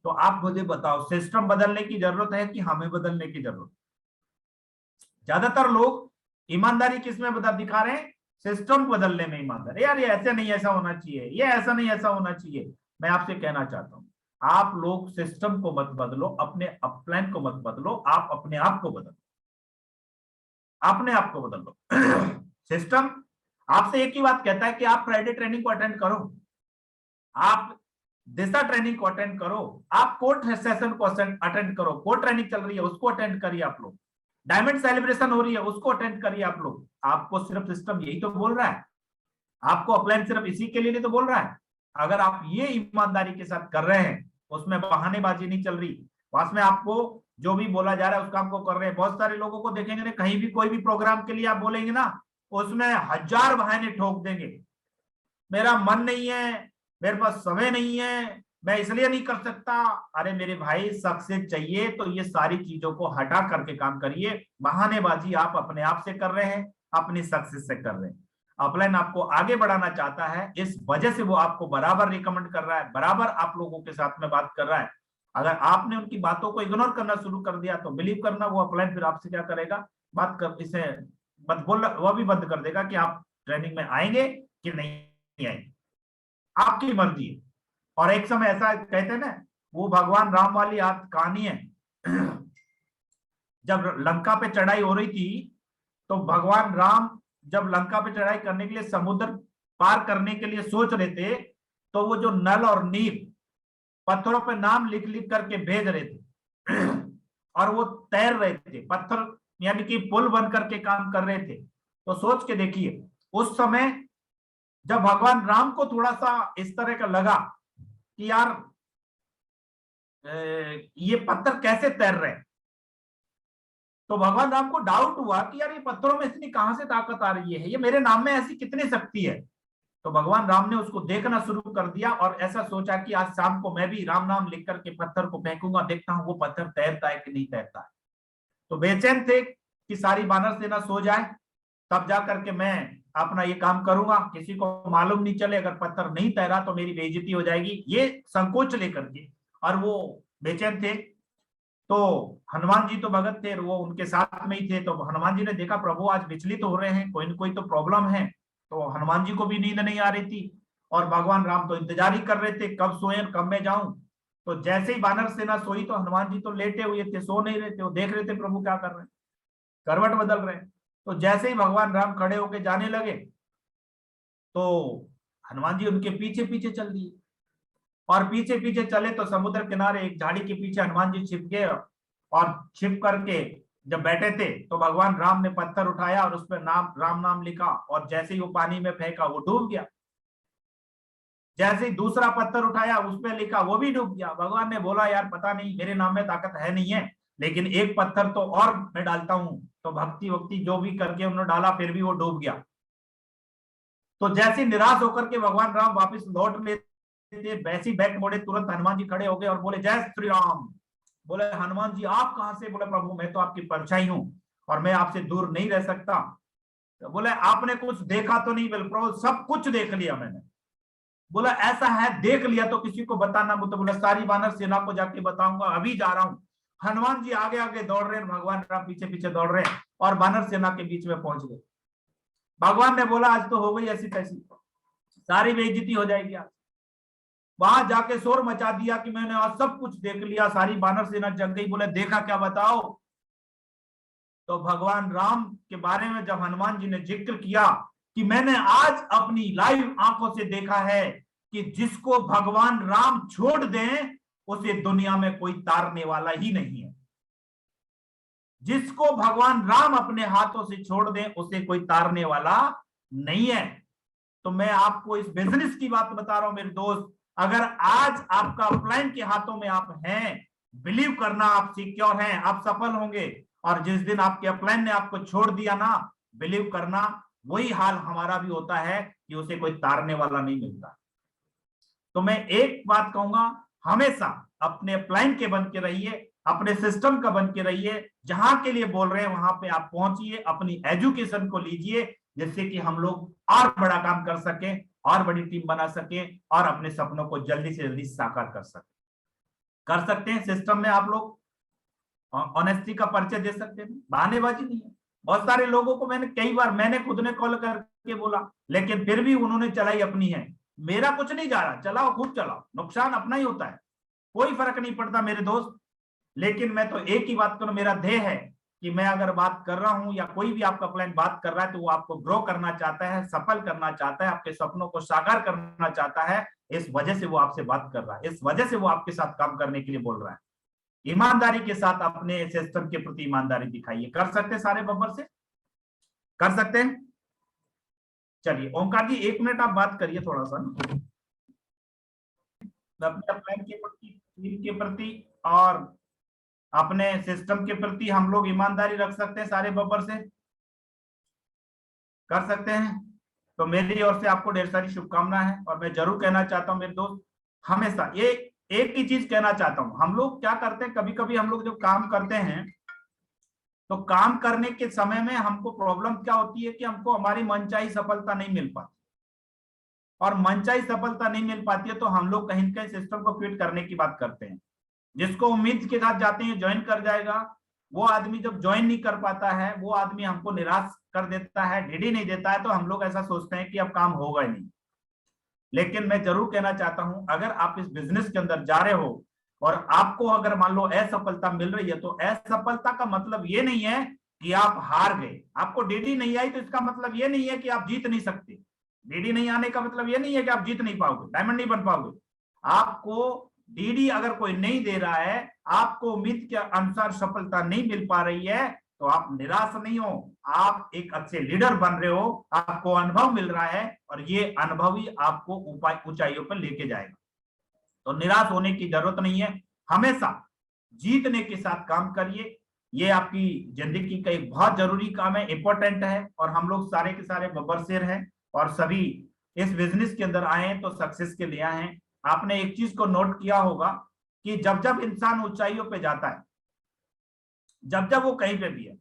तो आप मुझे बताओ, सिस्टम बदलने की जरूरत है कि हमें बदलने की जरूरत? ज्यादातर लोग ईमानदारी किसमें बदल दिखा रहे हैं? सिस्टम बदलने में ईमानदार। यार ये ऐसे नहीं ऐसा होना चाहिए, ये ऐसा नहीं ऐसा होना चाहिए। मैं आपसे कहना चाहता हूं, आप लोग सिस्टम को मत बदलो, अपने अपलाइन को मत बदलो, आप अपने आप को बदलो, अपने आप को बदल लो। सिस्टम आपसे एक ही बात कहता है कि आप फ्राइडे ट्रेनिंग को अटेंड करो, आप दिशा ट्रेनिंग को अटेंड करो, आप कोर्ट सेशन को अटेंड करो, कोर्ट ट्रेनिंग चल रही है उसको अटेंड करिए, आप लोग डायमंड सेलिब्रेशन हो रही है उसको अटेंड करिए आप लोग। आपको सिर्फ सिस्टम यही तो बोल रहा है, आपको अपलाइन सिर्फ इसी के लिए तो बोल रहा है। अगर आप ये ईमानदारी के साथ कर रहे हैं, उसमें बहानेबाजी नहीं चल रही, वास्तव में आपको जो भी बोला जा रहा है उस काम को कर रहे हैं। बहुत सारे लोगों को देखेंगे ना, कहीं भी कोई भी प्रोग्राम के लिए आप बोलेंगे ना, उसमें 1000 बहाने ठोक देंगे। मेरा मन नहीं है, मेरे पास समय नहीं है, मैं इसलिए नहीं कर सकता। अरे मेरे भाई, सक्सेस चाहिए तो ये सारी चीजों को हटा करके काम करिए। बहानेबाजी आप अपने आप से कर रहे हैं, अपनी सक्सेस से कर रहे हैं। अपलाइन आपको आगे बढ़ाना चाहता है, इस वजह से वो आपको बराबर रिकमेंड कर रहा है, बराबर आप लोगों के साथ में बात कर रहा है। अगर आपने उनकी बातों को इग्नोर करना शुरू कर दिया तो बिलीव करना, वो अपलाइन फिर आपसे क्या करेगा, बात कर इसे मत बोल, वह भी बंद कर देगा कि आप ट्रेनिंग में आएंगे कि नहीं आएंगे। आपकी मर्जी है। और एक समय ऐसा कहते हैं ना, वो भगवान राम वाली कहानी है। जब लंका पे चढ़ाई हो रही थी, तो भगवान राम जब लंका पे चढ़ाई करने के लिए समुद्र पार करने के लिए सोच रहे थे, तो वो जो नल और नील पत्थरों पे नाम लिख लिख करके भेज रहे थे और वो तैर रहे थे, पत्थर यानी कि पुल बन करके काम कर रहे थे। तो सोच के देखिए, उस समय जब भगवान राम को थोड़ा सा इस तरह का लगा कि यार ये पत्थर कैसे तैर रहे हैं, तो भगवान राम को डाउट हुआ कि यार ये पत्थरों में इतनी कहां से ताकत आ रही है, ये मेरे नाम में ऐसी कितनी शक्ति है। तो भगवान राम ने उसको देखना शुरू कर दिया और ऐसा सोचा कि आज शाम को मैं भी राम नाम लिख करके पत्थर को फेंकूंगा, देखता हूं वो पत्थर तैरता है कि नहीं तैरता है। तो बेचैन थे कि सारी बानर सेना सो जाए, तब जा करके मैं अपना ये काम करूंगा, किसी को मालूम नहीं चले, अगर पत्थर नहीं तैरा तो मेरी बेइज्जती हो जाएगी, ये संकोच लेकर के। और वो बेचैन थे। तो हनुमान जी तो भगत थे, वो उनके साथ में ही थे। तो हनुमान जी ने देखा प्रभु आज विचलित हो रहे हैं, कोई न कोई तो प्रॉब्लम है। तो हनुमान जी को भी नींद नहीं आ रही थी और भगवान राम तो इंतजार ही कर रहे थे कब सोए कब मैं जाऊं। तो जैसे ही बानर सेना सोई, तो हनुमान जी तो लेटे हुए थे, सो नहीं रहे थे, वो देख रहे थे प्रभु क्या कर रहे हैं, करवट बदल रहे हैं। तो जैसे ही भगवान राम खड़े होके जाने लगे, तो हनुमान जी उनके पीछे पीछे चल दिए। और पीछे पीछे चले तो समुद्र किनारे एक झाड़ी के पीछे हनुमान जी छिप गए, और छिप करके जब बैठे थे, तो भगवान राम ने पत्थर उठाया और उस पर नाम राम नाम लिखा, और जैसे ही वो पानी में फेंका वो डूब गया। जैसे ही दूसरा पत्थर उठाया उस पर लिखा, वो भी डूब गया। भगवान ने बोला यार पता नहीं, मेरे नाम में ताकत है नहीं है, लेकिन एक पत्थर तो और मैं डालता हूं। तो भक्ति वक्ति जो भी करके उन्होंने डाला, फिर भी वो डूब गया। तो जैसे निराश होकर के भगवान राम वापस लौट रहे थे, वैसी बैक मोड़े, तुरंत हनुमान जी खड़े हो गए और बोले जय श्री राम। बोले हनुमान जी आप कहां से? बोले प्रभु मैं तो आपकी परछाई हूं और मैं आपसे दूर नहीं रह सकता। तो बोले आपने कुछ देखा तो नहीं? बोले प्रभु सब कुछ देख लिया मैंने। बोला ऐसा है, देख लिया तो किसी को बताना। तो बोला सारी बानर सेना को जाके बताऊंगा, अभी जा रहा हूं। हनुमान जी आगे आगे दौड़ रहे हैं, भगवान राम पीछे पीछे दौड़ रहे हैं और बानर सेना के बीच में पहुंच गए। भगवान ने बोला आज तो हो गई ऐसी तैसी, सारी बेइज्जती हो जाएगी आज। वहां जाके शोर मचा दिया कि मैंने आज सब कुछ देख लिया, सारी बानर सेना जग गई। बोले देखा क्या, बताओ। तो भगवान राम के बारे में जब हनुमान जी ने जिक्र किया कि मैंने आज अपनी लाइव आंखों से देखा है कि जिसको भगवान राम छोड़ दें उसे दुनिया में कोई तारने वाला ही नहीं है। जिसको भगवान राम अपने हाथों से छोड़ दें उसे कोई तारने वाला नहीं है। तो मैं आपको इस बिजनेस की बात बता रहा हूं मेरे दोस्त, अगर आज आपका प्लान के हाथों में आप हैं, बिलीव करना आप सिक्योर हैं, आप सफल होंगे। और जिस दिन आपके प्लान ने आपको छोड़ दिया ना, बिलीव करना वही हाल हमारा भी होता है कि उसे कोई तारने वाला नहीं मिलता। तो मैं एक बात कहूंगा, हमेशा अपने प्लान के बन के रहिए, अपने सिस्टम का बन के रहिए। जहां के लिए बोल रहे हैं वहां पे आप पहुंचिए, अपनी एजुकेशन को लीजिए, जिससे कि हम लोग और बड़ा काम कर सकें, और बड़ी टीम बना सकें और अपने सपनों को जल्दी से जल्दी साकार कर सकते हैं। सिस्टम में आप लोग ऑनेस्टी का परिचय दे सकते हैं, बहानेबाजी नहीं है। बहुत सारे लोगों को मैंने कई बार मैंने खुद ने कॉल करके बोला, लेकिन फिर भी उन्होंने चलाई अपनी है। मेरा कुछ नहीं जा रहा, चलाओ खूब चलाओ, नुकसान अपना ही होता है, कोई फर्क नहीं पड़ता मेरे दोस्त। लेकिन मैं तो एक ही बात करूं, मेरा ध्येय है कि मैं अगर बात कर रहा हूं या कोई भी आपका प्लान बात कर रहा है, तो वो आपको ग्रो करना चाहता है, सफल करना चाहता है, आपके सपनों को साकार करना चाहता है। इस वजह से वो आपसे बात कर रहा है, इस वजह से वो आपके साथ काम करने के लिए बोल रहा है। ईमानदारी के साथ अपने सिस्टम के प्रति ईमानदारी दिखाइए। कर सकते सारे बब्बर से? कर सकते हैं? चलिए ओंकार जी 1 मिनट आप बात करिए थोड़ा सा अपने प्लान के प्रति, टीम के प्रति और अपने सिस्टम के प्रति हम लोग ईमानदारी रख सकते हैं सारे बब्बर से? कर सकते हैं? तो मेरी ओर से आपको ढेर सारी शुभकामनाएं हैं। और मैं जरूर कहना चाहता हूं मेरे दोस्त, हमेशा ये एक ही चीज कहना चाहता हूं, हम लोग क्या करते हैं, कभी कभी हम लोग जब काम करते हैं, तो काम करने के समय में हमको प्रॉब्लम क्या होती है कि हमको हमारी मनचाही सफलता नहीं मिल पाती। और मनचाही सफलता नहीं मिल पाती है तो हम लोग कहीं कहीं सिस्टम को क्विट करने की बात करते हैं। जिसको उम्मीद के साथ जाते हैं ज्वाइन कर जाएगा, वो आदमी जब ज्वाइन नहीं कर पाता है, वो आदमी हमको निराश कर देता है, ढीढ़ी नहीं देता है, तो हम लोग ऐसा सोचते हैं कि अब काम होगा ही नहीं। लेकिन मैं जरूर कहना चाहता हूं, अगर आप इस बिजनेस के अंदर जा रहे हो और आपको अगर मान लो असफलता मिल रही है, तो असफलता का मतलब ये नहीं है कि आप हार गए। आपको डीडी नहीं आई तो इसका मतलब ये नहीं है कि आप जीत नहीं सकते। डीडी नहीं आने का मतलब ये नहीं है कि आप जीत नहीं पाओगे, डायमंड नहीं बन पाओगे। आपको डीडी अगर कोई नहीं दे रहा है, आपको उम्मीद के अनुसार सफलता नहीं मिल पा रही है, तो आप निराश नहीं हो, आप एक अच्छे लीडर बन रहे हो, आपको अनुभव मिल रहा है और ये अनुभव ही आपको ऊंचाइयों पर लेके जाएगा। तो निराश होने की जरूरत नहीं है, हमेशा जीतने के साथ काम करिए। ये आपकी जिंदगी का एक बहुत जरूरी काम है, इंपॉर्टेंट है, और हम लोग सारे के सारे बब्बर शेर हैं और सभी इस बिजनेस के अंदर आए हैं तो सक्सेस के लिए आए हैं। आपने एक चीज को नोट किया होगा कि जब जब इंसान ऊंचाइयों पे जाता है, जब जब वो कहीं पे भी है,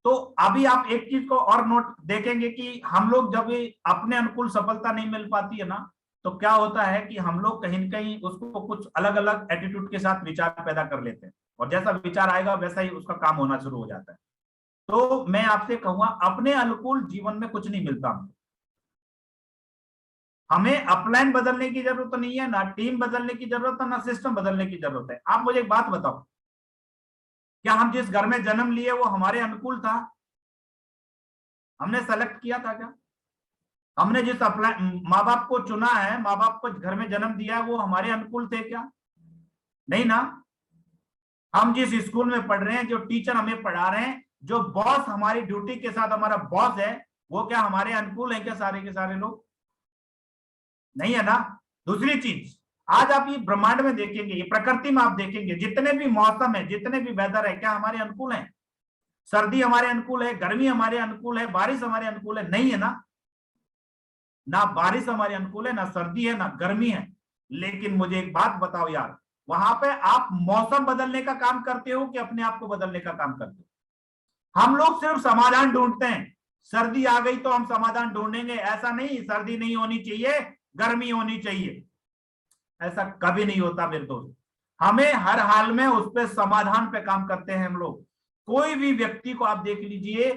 तो अभी आप एक चीज को और नोट देखेंगे कि हम लोग जब अपने अनुकूल सफलता नहीं मिल पाती है ना, तो क्या होता है कि हम लोग कहीं न कहीं उसको कुछ अलग अलग एटीट्यूड के साथ विचार पैदा कर लेते हैं, और जैसा विचार आएगा वैसा ही उसका काम होना शुरू हो जाता है। तो मैं आपसे कहूंगा, अपने अनुकूल जीवन में कुछ नहीं मिलता हमको। हमें अपलाइन बदलने की जरूरत नहीं है, ना टीम बदलने की जरूरत है, ना सिस्टम बदलने की जरूरत है। आप मुझे एक बात बताओ, क्या हम जिस घर में जन्म लिए वो हमारे अनुकूल था? हमने सेलेक्ट किया था क्या? हमने जिस माँ बाप को चुना है, माँ बाप को घर में जन्म दिया है, वो हमारे अनुकूल थे क्या? नहीं ना। हम जिस स्कूल में पढ़ रहे हैं, जो टीचर हमें पढ़ा रहे हैं, जो बॉस हमारी ड्यूटी के साथ हमारा बॉस है, वो क्या हमारे अनुकूल है क्या सारे के सारे लोग? नहीं है ना। दूसरी चीज, आज आप ये ब्रह्मांड में देखेंगे, ये प्रकृति में आप देखेंगे, जितने भी मौसम है, जितने भी वेदर है, क्या हमारे अनुकूल है? सर्दी हमारे अनुकूल है, गर्मी हमारे अनुकूल है, बारिश हमारे अनुकूल है? नहीं है ना। ना बारिश हमारे अनुकूल है, ना सर्दी है, ना गर्मी है। लेकिन मुझे एक बात बताओ यार, वहां पे आप मौसम बदलने का काम करते हो कि अपने आप को बदलने का काम करते हो? हम लोग सिर्फ समाधान ढूंढते हैं। सर्दी आ गई तो हम समाधान ढूंढेंगे, ऐसा नहीं। सर्दी नहीं होनी चाहिए, गर्मी होनी चाहिए, ऐसा कभी नहीं होता मेरे दोस्त। हमें हर हाल में उस पर समाधान पे काम करते हैं हम लोग। कोई भी व्यक्ति को आप देख लीजिए,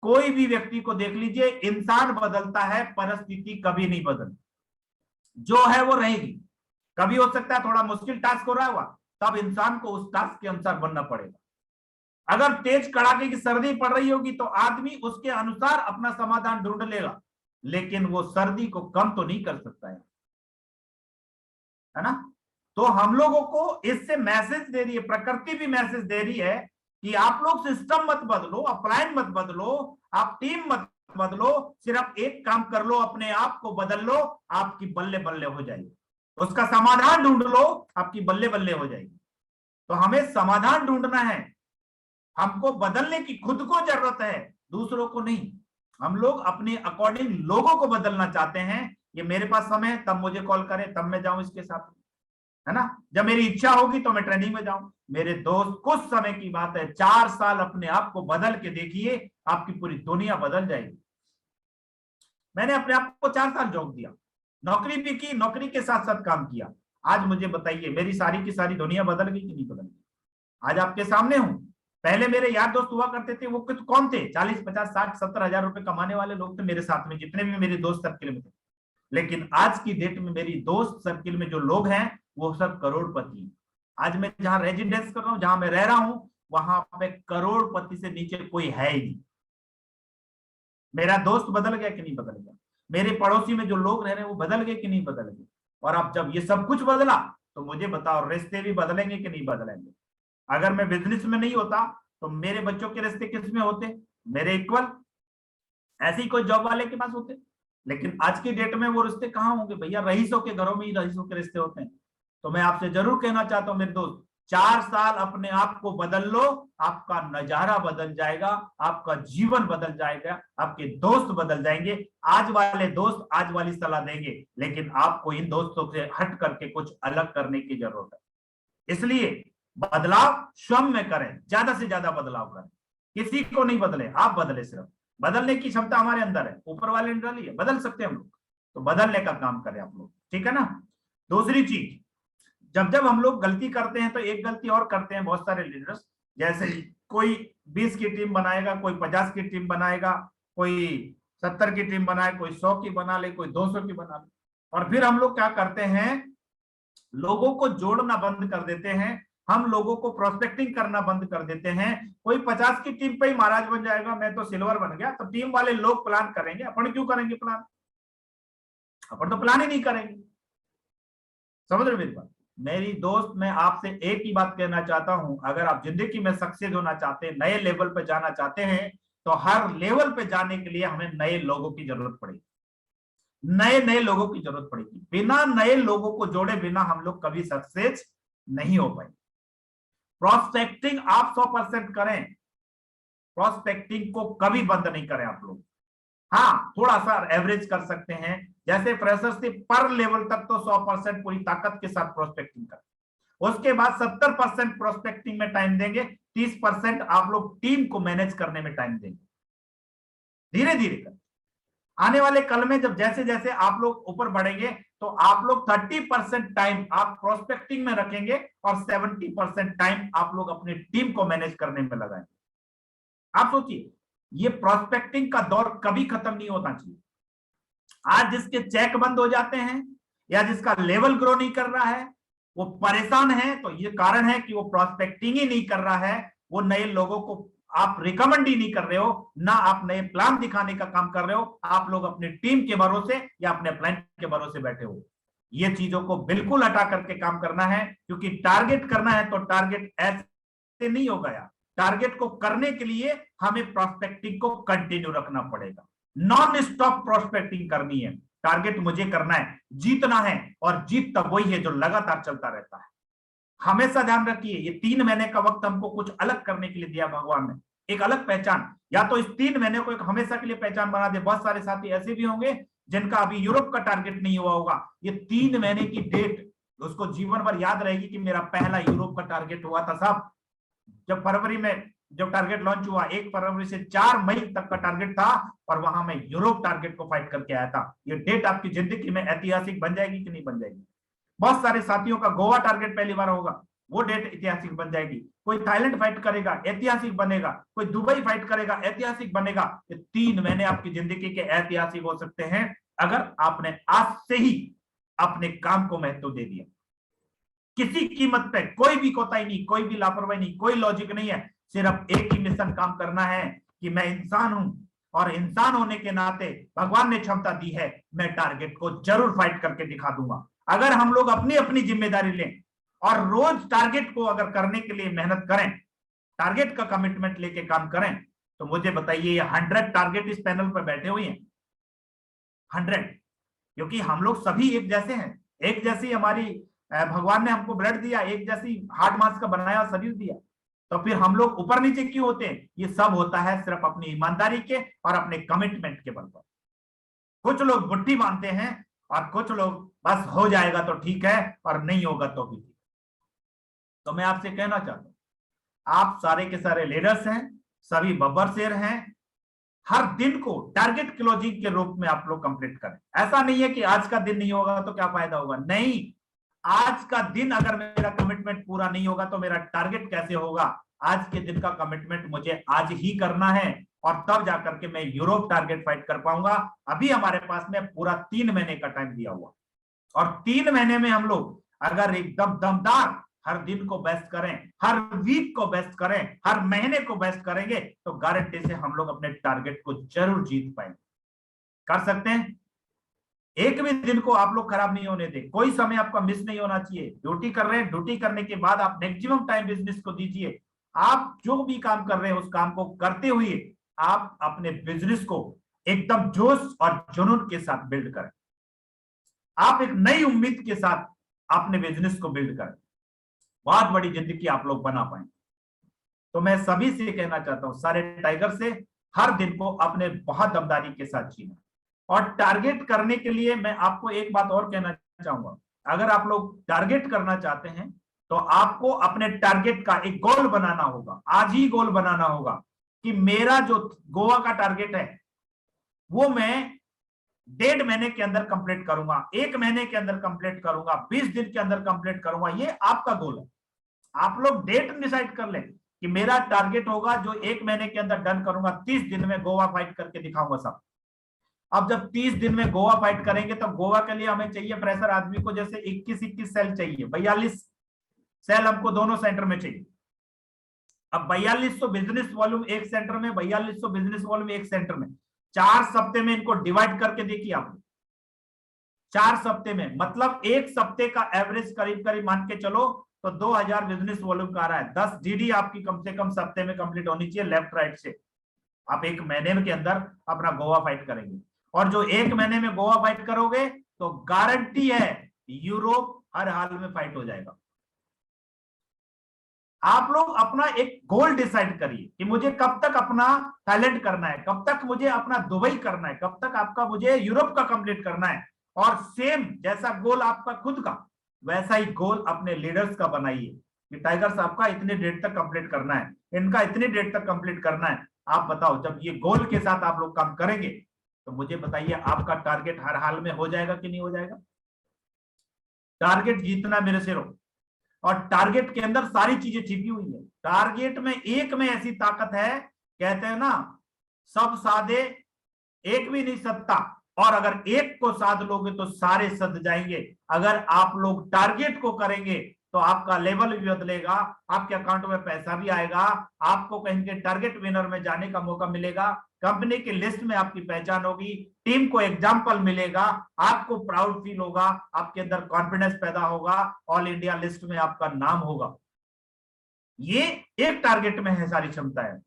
कोई भी व्यक्ति को देख लीजिए, इंसान बदलता है, परिस्थिति कभी नहीं बदलती। जो है वो रहेगी। कभी हो सकता है थोड़ा मुश्किल टास्क हो रहा होगा, तब इंसान को उस टास्क के अनुसार बनना पड़ेगा। अगर तेज कड़ाके की सर्दी पड़ रही होगी तो आदमी उसके अनुसार अपना समाधान ढूंढ लेगा, लेकिन वो सर्दी को कम तो नहीं कर सकता है ना। तो हम लोगों को इससे मैसेज दे रही है, प्रकृति भी मैसेज दे रही है कि आप लोग सिस्टम मत बदलो, अपलाइन मत बदलो, आप टीम मत बदलो, सिर्फ एक काम कर लो, अपने आप को बदल लो, आपकी बल्ले बल्ले हो जाएगी। उसका समाधान ढूंढ लो, आपकी बल्ले बल्ले हो जाएगी। तो हमें समाधान ढूंढना है, हमको बदलने की खुद को जरूरत है, दूसरों को नहीं। हम लोग अपने अकॉर्डिंग लोगों को बदलना चाहते हैं। ये मेरे पास समय है तब मुझे कॉल करें, तब मैं जाऊं इसके साथ, है ना। जब मेरी इच्छा होगी तो मैं ट्रेनिंग में जाऊं। मेरे दोस्त, कुछ समय की बात है, 4 साल अपने आप को बदल के देखिए, आपकी पूरी दुनिया बदल जाएगी। मैंने अपने आप को 4 साल झोंक दिया, नौकरी भी की, नौकरी के साथ साथ काम किया। आज मुझे बताइए, मेरी सारी की सारी दुनिया बदल गई कि नहीं बदल गई? आज आपके सामने हूं। पहले मेरे यार दोस्त हुआ करते थे, वो कौन थे? 40, 50, 60, 70 हजार रुपए कमाने वाले लोग थे मेरे साथ में, जितने भी मेरे दोस्त सर्किल में थे। लेकिन आज की डेट में मेरी दोस्त सर्किल में जो लोग हैं, वो सब करोड़पति। आज मैं जहां रेजिडेंस कर रहा हूं, जहां मैं रह रहा हूं, वहां पे करोड़पति से नीचे कोई है ही नहीं। मेरा दोस्त बदल गया कि नहीं बदल गया? मेरे पड़ोसी में जो लोग रह रहे हैं वो बदल गए कि नहीं बदल गए? और अब जब ये सब कुछ बदला, तो मुझे बताओ, रिश्ते भी बदलेंगे कि नहीं बदलेंगे? अगर मैं बिजनेस में नहीं होता तो मेरे बच्चों के रिश्ते किस में होते? मेरे इक्वल, ऐसे ही कोई जॉब वाले के पास होते। लेकिन आज की डेट में वो रिश्ते कहाँ होंगे भैया? रईसों के घरों में ही रईसों के रिश्ते होते हैं। तो मैं आपसे जरूर कहना चाहता हूं मेरे दोस्त, 4 साल अपने आप को बदल लो, आपका नजारा बदल जाएगा, आपका जीवन बदल जाएगा, आपके दोस्त बदल जाएंगे। आज वाले दोस्त आज वाली सलाह देंगे, लेकिन आपको इन दोस्तों से हट करके कुछ अलग करने की जरूरत है। इसलिए बदलाव स्वयं में करें, ज्यादा से ज्यादा बदलाव करें, किसी को नहीं बदले, आप बदले। सिर्फ बदलने की क्षमता हमारे अंदर है, ऊपर वाले ने डाली है, बदल सकते हैं हम लोग। तो बदलने का काम करें आप लोग, ठीक है ना। दूसरी चीज, जब जब हम लोग गलती करते हैं तो एक गलती और करते हैं बहुत सारे लीडर्स, जैसे कोई 20 की टीम बनाएगा, कोई 50 की टीम बनाएगा, कोई 70 की टीम बनाए, कोई 100 की बना ले, कोई 200 की बना ले। और फिर हम लोग क्या करते हैं, लोगों को जोड़ना बंद कर देते हैं, हम लोगों को प्रोस्पेक्टिंग करना बंद कर देते हैं। कोई 50 की टीम पे ही महाराज बन जाएगा, मैं तो सिल्वर बन गया, तो टीम वाले लोग प्लान करेंगे, अपन क्यों करेंगे प्लान, अपन तो प्लान ही नहीं करेंगे। समझ रहे मेरी बात? मेरी दोस्त, मैं आपसे एक ही बात कहना चाहता हूं, अगर आप जिंदगी में सक्सेस होना चाहते हैं, नए लेवल पे जाना चाहते हैं, तो हर लेवल पे जाने के लिए हमें नए लोगों की जरूरत पड़ेगी, नए नए लोगों की जरूरत पड़ेगी। बिना नए लोगों को जोड़े बिना हम लोग कभी सक्सेस नहीं हो पाएंगे। प्रोस्पेक्टिंग आप 100% करें, प्रोस्पेक्टिंग को कभी बंद नहीं करें आप लोग। हाँ, थोड़ा सा एवरेज कर सकते हैं, जैसे फ्रेशर से पर लेवल तक तो 100% पूरी ताकत के साथ प्रोस्पेक्टिंग करें। उसके बाद 70% प्रोस्पेक्टिंग में टाइम देंगे, 30% आप लोग टीम को मैनेज करने में टाइम देंगे, धीरे धीरे कर। आने वाले कल में जब जैसे जैसे आप लोग ऊपर बढ़ेंगे, तो आप लोग 30% टाइम आप प्रोस्पेक्टिंग में रखेंगे और 70% टाइम आप लोग अपनी टीम को मैनेज करने में लगाएंगे। आप सोचिए, ये प्रोस्पेक्टिंग का दौर कभी खत्म नहीं होना चाहिए। आज जिसके चेक बंद हो जाते हैं या जिसका लेवल ग्रो नहीं कर रहा है, वो परेशान है, तो ये कारण है कि वो प्रोस्पेक्टिंग ही नहीं कर रहा है, वो नए लोगों को आप रिकमेंड ही नहीं कर रहे हो, ना आप नए प्लान दिखाने का काम कर रहे हो, आप लोग अपनी टीम के भरोसे या अपने प्लान के भरोसे बैठे हो। ये चीजों को बिल्कुल हटा करके काम करना है, क्योंकि टारगेट करना है तो टारगेट ऐसे नहीं होगा यार। टारगेट को करने के लिए हमें प्रोस्पेक्टिंग को कंटिन्यू रखना पड़ेगा, नॉन स्टॉप प्रोस्पेक्टिंग करनी है। टारगेट मुझे करना है, जीतना है, और जीत तब वही है जो लगातार चलता रहता है। हमेशा ध्यान रखिए, ये 3 महीने का वक्त हमको कुछ अलग करने के लिए दिया भगवान ने, एक अलग पहचान। या तो इस 3 महीने को एक हमेशा के लिए पहचान बना दे। बहुत सारे साथी ऐसे भी होंगे जिनका अभी यूरोप का टारगेट नहीं हुआ होगा, ये 3 महीने की डेट उसको जीवन भर याद रहेगी कि मेरा पहला यूरोप का टारगेट हुआ था साहब, जब फरवरी में जब टारगेट लॉन्च हुआ, 1 फरवरी से 4 मई तक का टारगेट था, और वहां मैं यूरोप टारगेट को फाइट करके आया था। ये डेट आपकी जिंदगी में ऐतिहासिक बन जाएगी कि नहीं बन जाएगी? बहुत सारे साथियों का गोवा टारगेट पहली बार होगा, वो डेट ऐतिहासिक बन जाएगी। कोई थाईलैंड फाइट करेगा, ऐतिहासिक बनेगा। कोई दुबई फाइट करेगा, ऐतिहासिक बनेगा। ये 3 महीने आपकी जिंदगी के ऐतिहासिक हो सकते हैं, अगर आपने आज से ही अपने काम को महत्व दे दिया। किसी कीमत पे कोई भी कोताही नहीं, कोई भी लापरवाही नहीं, कोई लॉजिक नहीं है। सिर्फ एक ही मिशन काम करना है कि मैं इंसान हूं, और इंसान होने के नाते भगवान ने क्षमता दी है, मैं टारगेट को जरूर फाइट करके दिखा दूंगा। अगर हम लोग अपनी अपनी जिम्मेदारी लें और रोज टारगेट को अगर करने के लिए मेहनत करें, टारगेट का कमिटमेंट लेके काम करें, तो मुझे बताइए, ये 100 टारगेट इस पैनल पर बैठे हुए हैं, 100, क्योंकि हम लोग सभी एक जैसे हैं, एक जैसी हमारी भगवान ने हमको ब्लड दिया, एक जैसी हार्ट मांस का बनाया शरीर दिया, तो फिर हम लोग ऊपर नीचे क्यों होते हैं? ये सब होता है सिर्फ अपनी ईमानदारी के और अपने कमिटमेंट के बल पर। कुछ लोग बुद्धि मानते हैं और कुछ लोग बस हो जाएगा तो ठीक है और नहीं होगा तो भी ठीक। तो मैं आपसे कहना चाहता हूं, आप सारे के सारे लीडर्स हैं, सभी बब्बर शेर हैं, हर दिन को टारगेट क्लोजिंग के रूप में आप लोग कंप्लीट करें। ऐसा नहीं है कि आज का दिन नहीं होगा तो क्या फायदा होगा, नहीं। आज का दिन अगर मेरा कमिटमेंट पूरा नहीं होगा तो मेरा टारगेट कैसे होगा? आज के दिन का कमिटमेंट मुझे आज ही करना है, और तब जाकर के मैं यूरोप टारगेट फाइट कर पाऊंगा। अभी हमारे पास में पूरा 3 महीने का टाइम दिया हुआ, और 3 महीने में हम लोग अगर एकदम दमदार हर दिन को बेस्ट करें, हर वीक को बेस्ट करें, हर महीने को बेस्ट करेंगे, तो गारंटी से हम लोग अपने टारगेट को जरूर जीत पाएंगे। कर सकते हैं। एक भी दिन को आप लोग खराब नहीं होने दें, कोई समय आपका मिस नहीं होना चाहिए। ड्यूटी कर रहे हैं, ड्यूटी करने के बाद आप मैक्सिमम टाइम बिजनेस को दीजिए। आप जो भी काम कर रहे हैं उस काम को करते हुए आप अपने बिजनेस को एकदम जोश और जुनून के साथ बिल्ड करें। आप एक नई उम्मीद के साथ अपने बिजनेस को बिल्ड करें, बहुत बड़ी जिंदगी आप लोग बना पाएंगे। तो मैं सभी से कहना चाहता हूं, सारे टाइगर से, हर दिन को अपने बहुत दमदारी के साथ जीना। और टारगेट करने के लिए मैं आपको एक बात और कहना चाहूंगा, अगर आप लोग टारगेट करना चाहते हैं तो आपको अपने टारगेट का एक गोल बनाना होगा। आज ही गोल बनाना होगा कि मेरा जो गोवा का टारगेट है वो मैं 1.5 महीने के अंदर कंप्लीट करूंगा, 1 महीने के अंदर कंप्लीट करूंगा, 20 दिन के अंदर कंप्लीट करूंगा। ये आपका गोल है। आप लोग डेट डिसाइड कर लें कि मेरा टारगेट होगा जो 1 महीने के अंदर डन करूंगा, 30 दिन में गोवा फाइट करके दिखाऊंगा सब। अब जब 30 दिन में गोवा फाइट करेंगे तो गोवा के लिए हमें चाहिए फ्रेशर आदमी को जैसे 21 सेल चाहिए, 42 सेल हमको दोनों सेंटर में चाहिए। अब 4200 बिजनेस वॉल्यूम एक सेंटर में, 4200 बिजनेस वॉल्यूम एक सेंटर में, 4 सप्ते में इनको डिवाइड करके देखिए आप। 4 सप्ते में मतलब एक सप्ते का एवरेज करीब करीब मान के चलो तो 2000 बिजनेस वॉल्यूम का आ रहा है। 10 जीडी आपकी कम से कम सप्ते में कंप्लीट होनी चाहिए लेफ्ट राइट से। आप एक महीने के अंदर अपना गोवा फाइट करेंगे, और जो एक महीने में गोवा फाइट करोगे तो गारंटी है यूरोप हर हाल में फाइट हो जाएगा। आप लोग अपना एक गोल डिसाइड करिए कि मुझे कब तक अपना थाईलैंड करना है, कब तक मुझे अपना दुबई करना है, कब तक आपका मुझे यूरोप का कंप्लीट करना है। और सेम जैसा गोल आपका खुद का वैसा ही गोल अपने लीडर्स का बनाइए कि टाइगर्स आपका इतने डेट तक कंप्लीट करना है, इनका इतनी डेट तक कंप्लीट करना है। आप बताओ जब ये गोल के साथ आप लोग काम करेंगे तो मुझे बताइए आपका टारगेट हर हाल में हो जाएगा कि नहीं हो जाएगा। टारगेट जीतना मेरे से रो, और टारगेट के अंदर सारी चीजें छिपी हुई है। टारगेट में एक में ऐसी ताकत है, कहते हैं ना सब साधे एक भी नहीं सदता, और अगर एक को साध लोगे तो सारे सद जाएंगे। अगर आप लोग टारगेट को करेंगे तो आपका लेवल भी बदलेगा, आपके अकाउंट में पैसा भी आएगा, आपको कहीं के टारगेट विनर में जाने का मौका मिलेगा, कंपनी की लिस्ट में आपकी पहचान होगी, टीम को एग्जाम्पल मिलेगा, आपको प्राउड फील होगा, आपके अंदर कॉन्फिडेंस पैदा होगा, ऑल इंडिया लिस्ट में आपका नाम होगा। ये एक टारगेट में है सारी क्षमता है।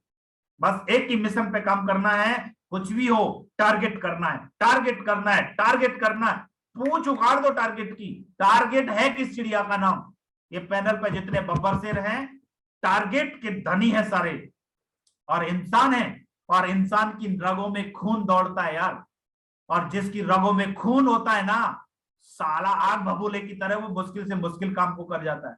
बस एक ही मिशन पे काम करना है, कुछ भी हो टारगेट करना है, टारगेट करना है, टारगेट करना है। पूछ उखाड़ दो टारगेट की। टारगेट है किस चिड़िया का नाम? ये पैनल पे जितने बब्बर शेर हैं टारगेट के धनी है सारे, और इंसान है, और इंसान की रगों में खून दौड़ता है यार। और जिसकी रगों में खून होता है ना, साला आग भभूले की तरह वो मुश्किल से मुश्किल काम को कर जाता है।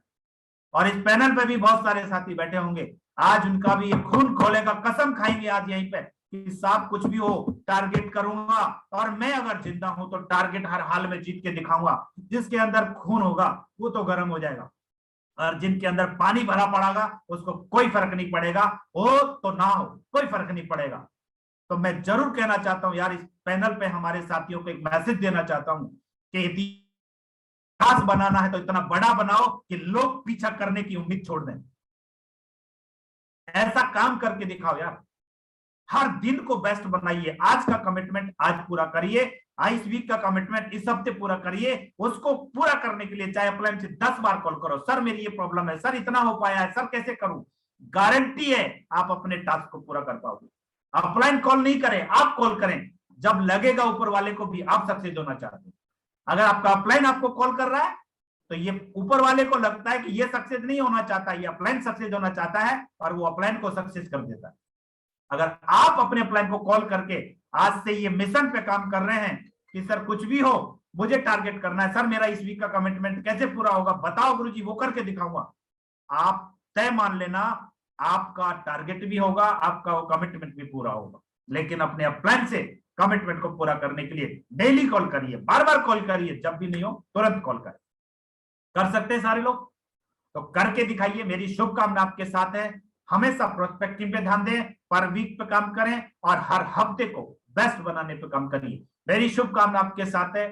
और इस पैनल पे भी बहुत सारे साथी बैठे होंगे, आज उनका भी ये खून खोलेगा, कसम खाएंगे आज यहीं पे कि साहब कुछ भी हो टारगेट करूंगा, और मैं अगर जिंदा हूं तो टारगेट हर हाल में जीत के दिखाऊंगा। जिसके अंदर खून होगा वो तो गर्म हो जाएगा, और जिनके अंदर पानी भरा पड़ेगा उसको कोई फर्क नहीं पड़ेगा, हो तो ना हो कोई फर्क नहीं पड़ेगा। तो मैं जरूर कहना चाहता हूं यार, इस पैनल पे हमारे साथियों को एक मैसेज देना चाहता हूं कि इतिहास बनाना है तो इतना बड़ा बनाओ कि लोग पीछा करने की उम्मीद छोड़ दें। ऐसा काम करके दिखाओ यार, हर दिन को बेस्ट बनाइए। आज का कमिटमेंट आज पूरा करिए, इस वीक का कमिटमेंट इस हफ्ते पूरा करिए। उसको पूरा करने के लिए चाहे अपलाइन से 10 बार कॉल करो, सर मेरी ये प्रॉब्लम है, सर इतना हो पाया है, सर कैसे करूं। गारंटी है आप अपने टास्क को पूरा कर पाओगे। अपलाइन कॉल नहीं करें, आप कॉल करें, जब लगेगा ऊपर वाले को भी आप सक्सेस होना चाहते हैं। अगर आपका अपलाइन आपको कॉल कर रहा है तो ये ऊपर वाले को लगता है कि ये सक्सेस नहीं होना चाहता, ये अपलाइन सक्सेस होना चाहता है, और वो अपलाइन को सक्सेस कर देता है। अगर आप अपने प्लान को कॉल करके आज से ये मिशन पे काम कर रहे हैं कि सर कुछ भी हो मुझे टारगेट करना है, सर मेरा इस वीक का कमिटमेंट कैसे पूरा होगा बताओ गुरुजी, वो करके दिखाऊंगा, आप तय मान लेना आपका टारगेट भी होगा, आपका वो कमिटमेंट भी पूरा होगा। लेकिन अपने प्लान से कमिटमेंट को पूरा करने के लिए डेली कॉल करिए, बार बार कॉल करिए, जब भी नहीं हो तुरंत कॉल करें। कर सकते हैं सारे लोग तो करके दिखाइए। मेरी शुभकामना आपके साथ है। हमेशा प्रोस्पेक्टिंग पे ध्यान दें, पर वीक पे काम करें, और हर हफ्ते को बेस्ट बनाने पे काम करिए। मेरी शुभकामना आपके साथ है।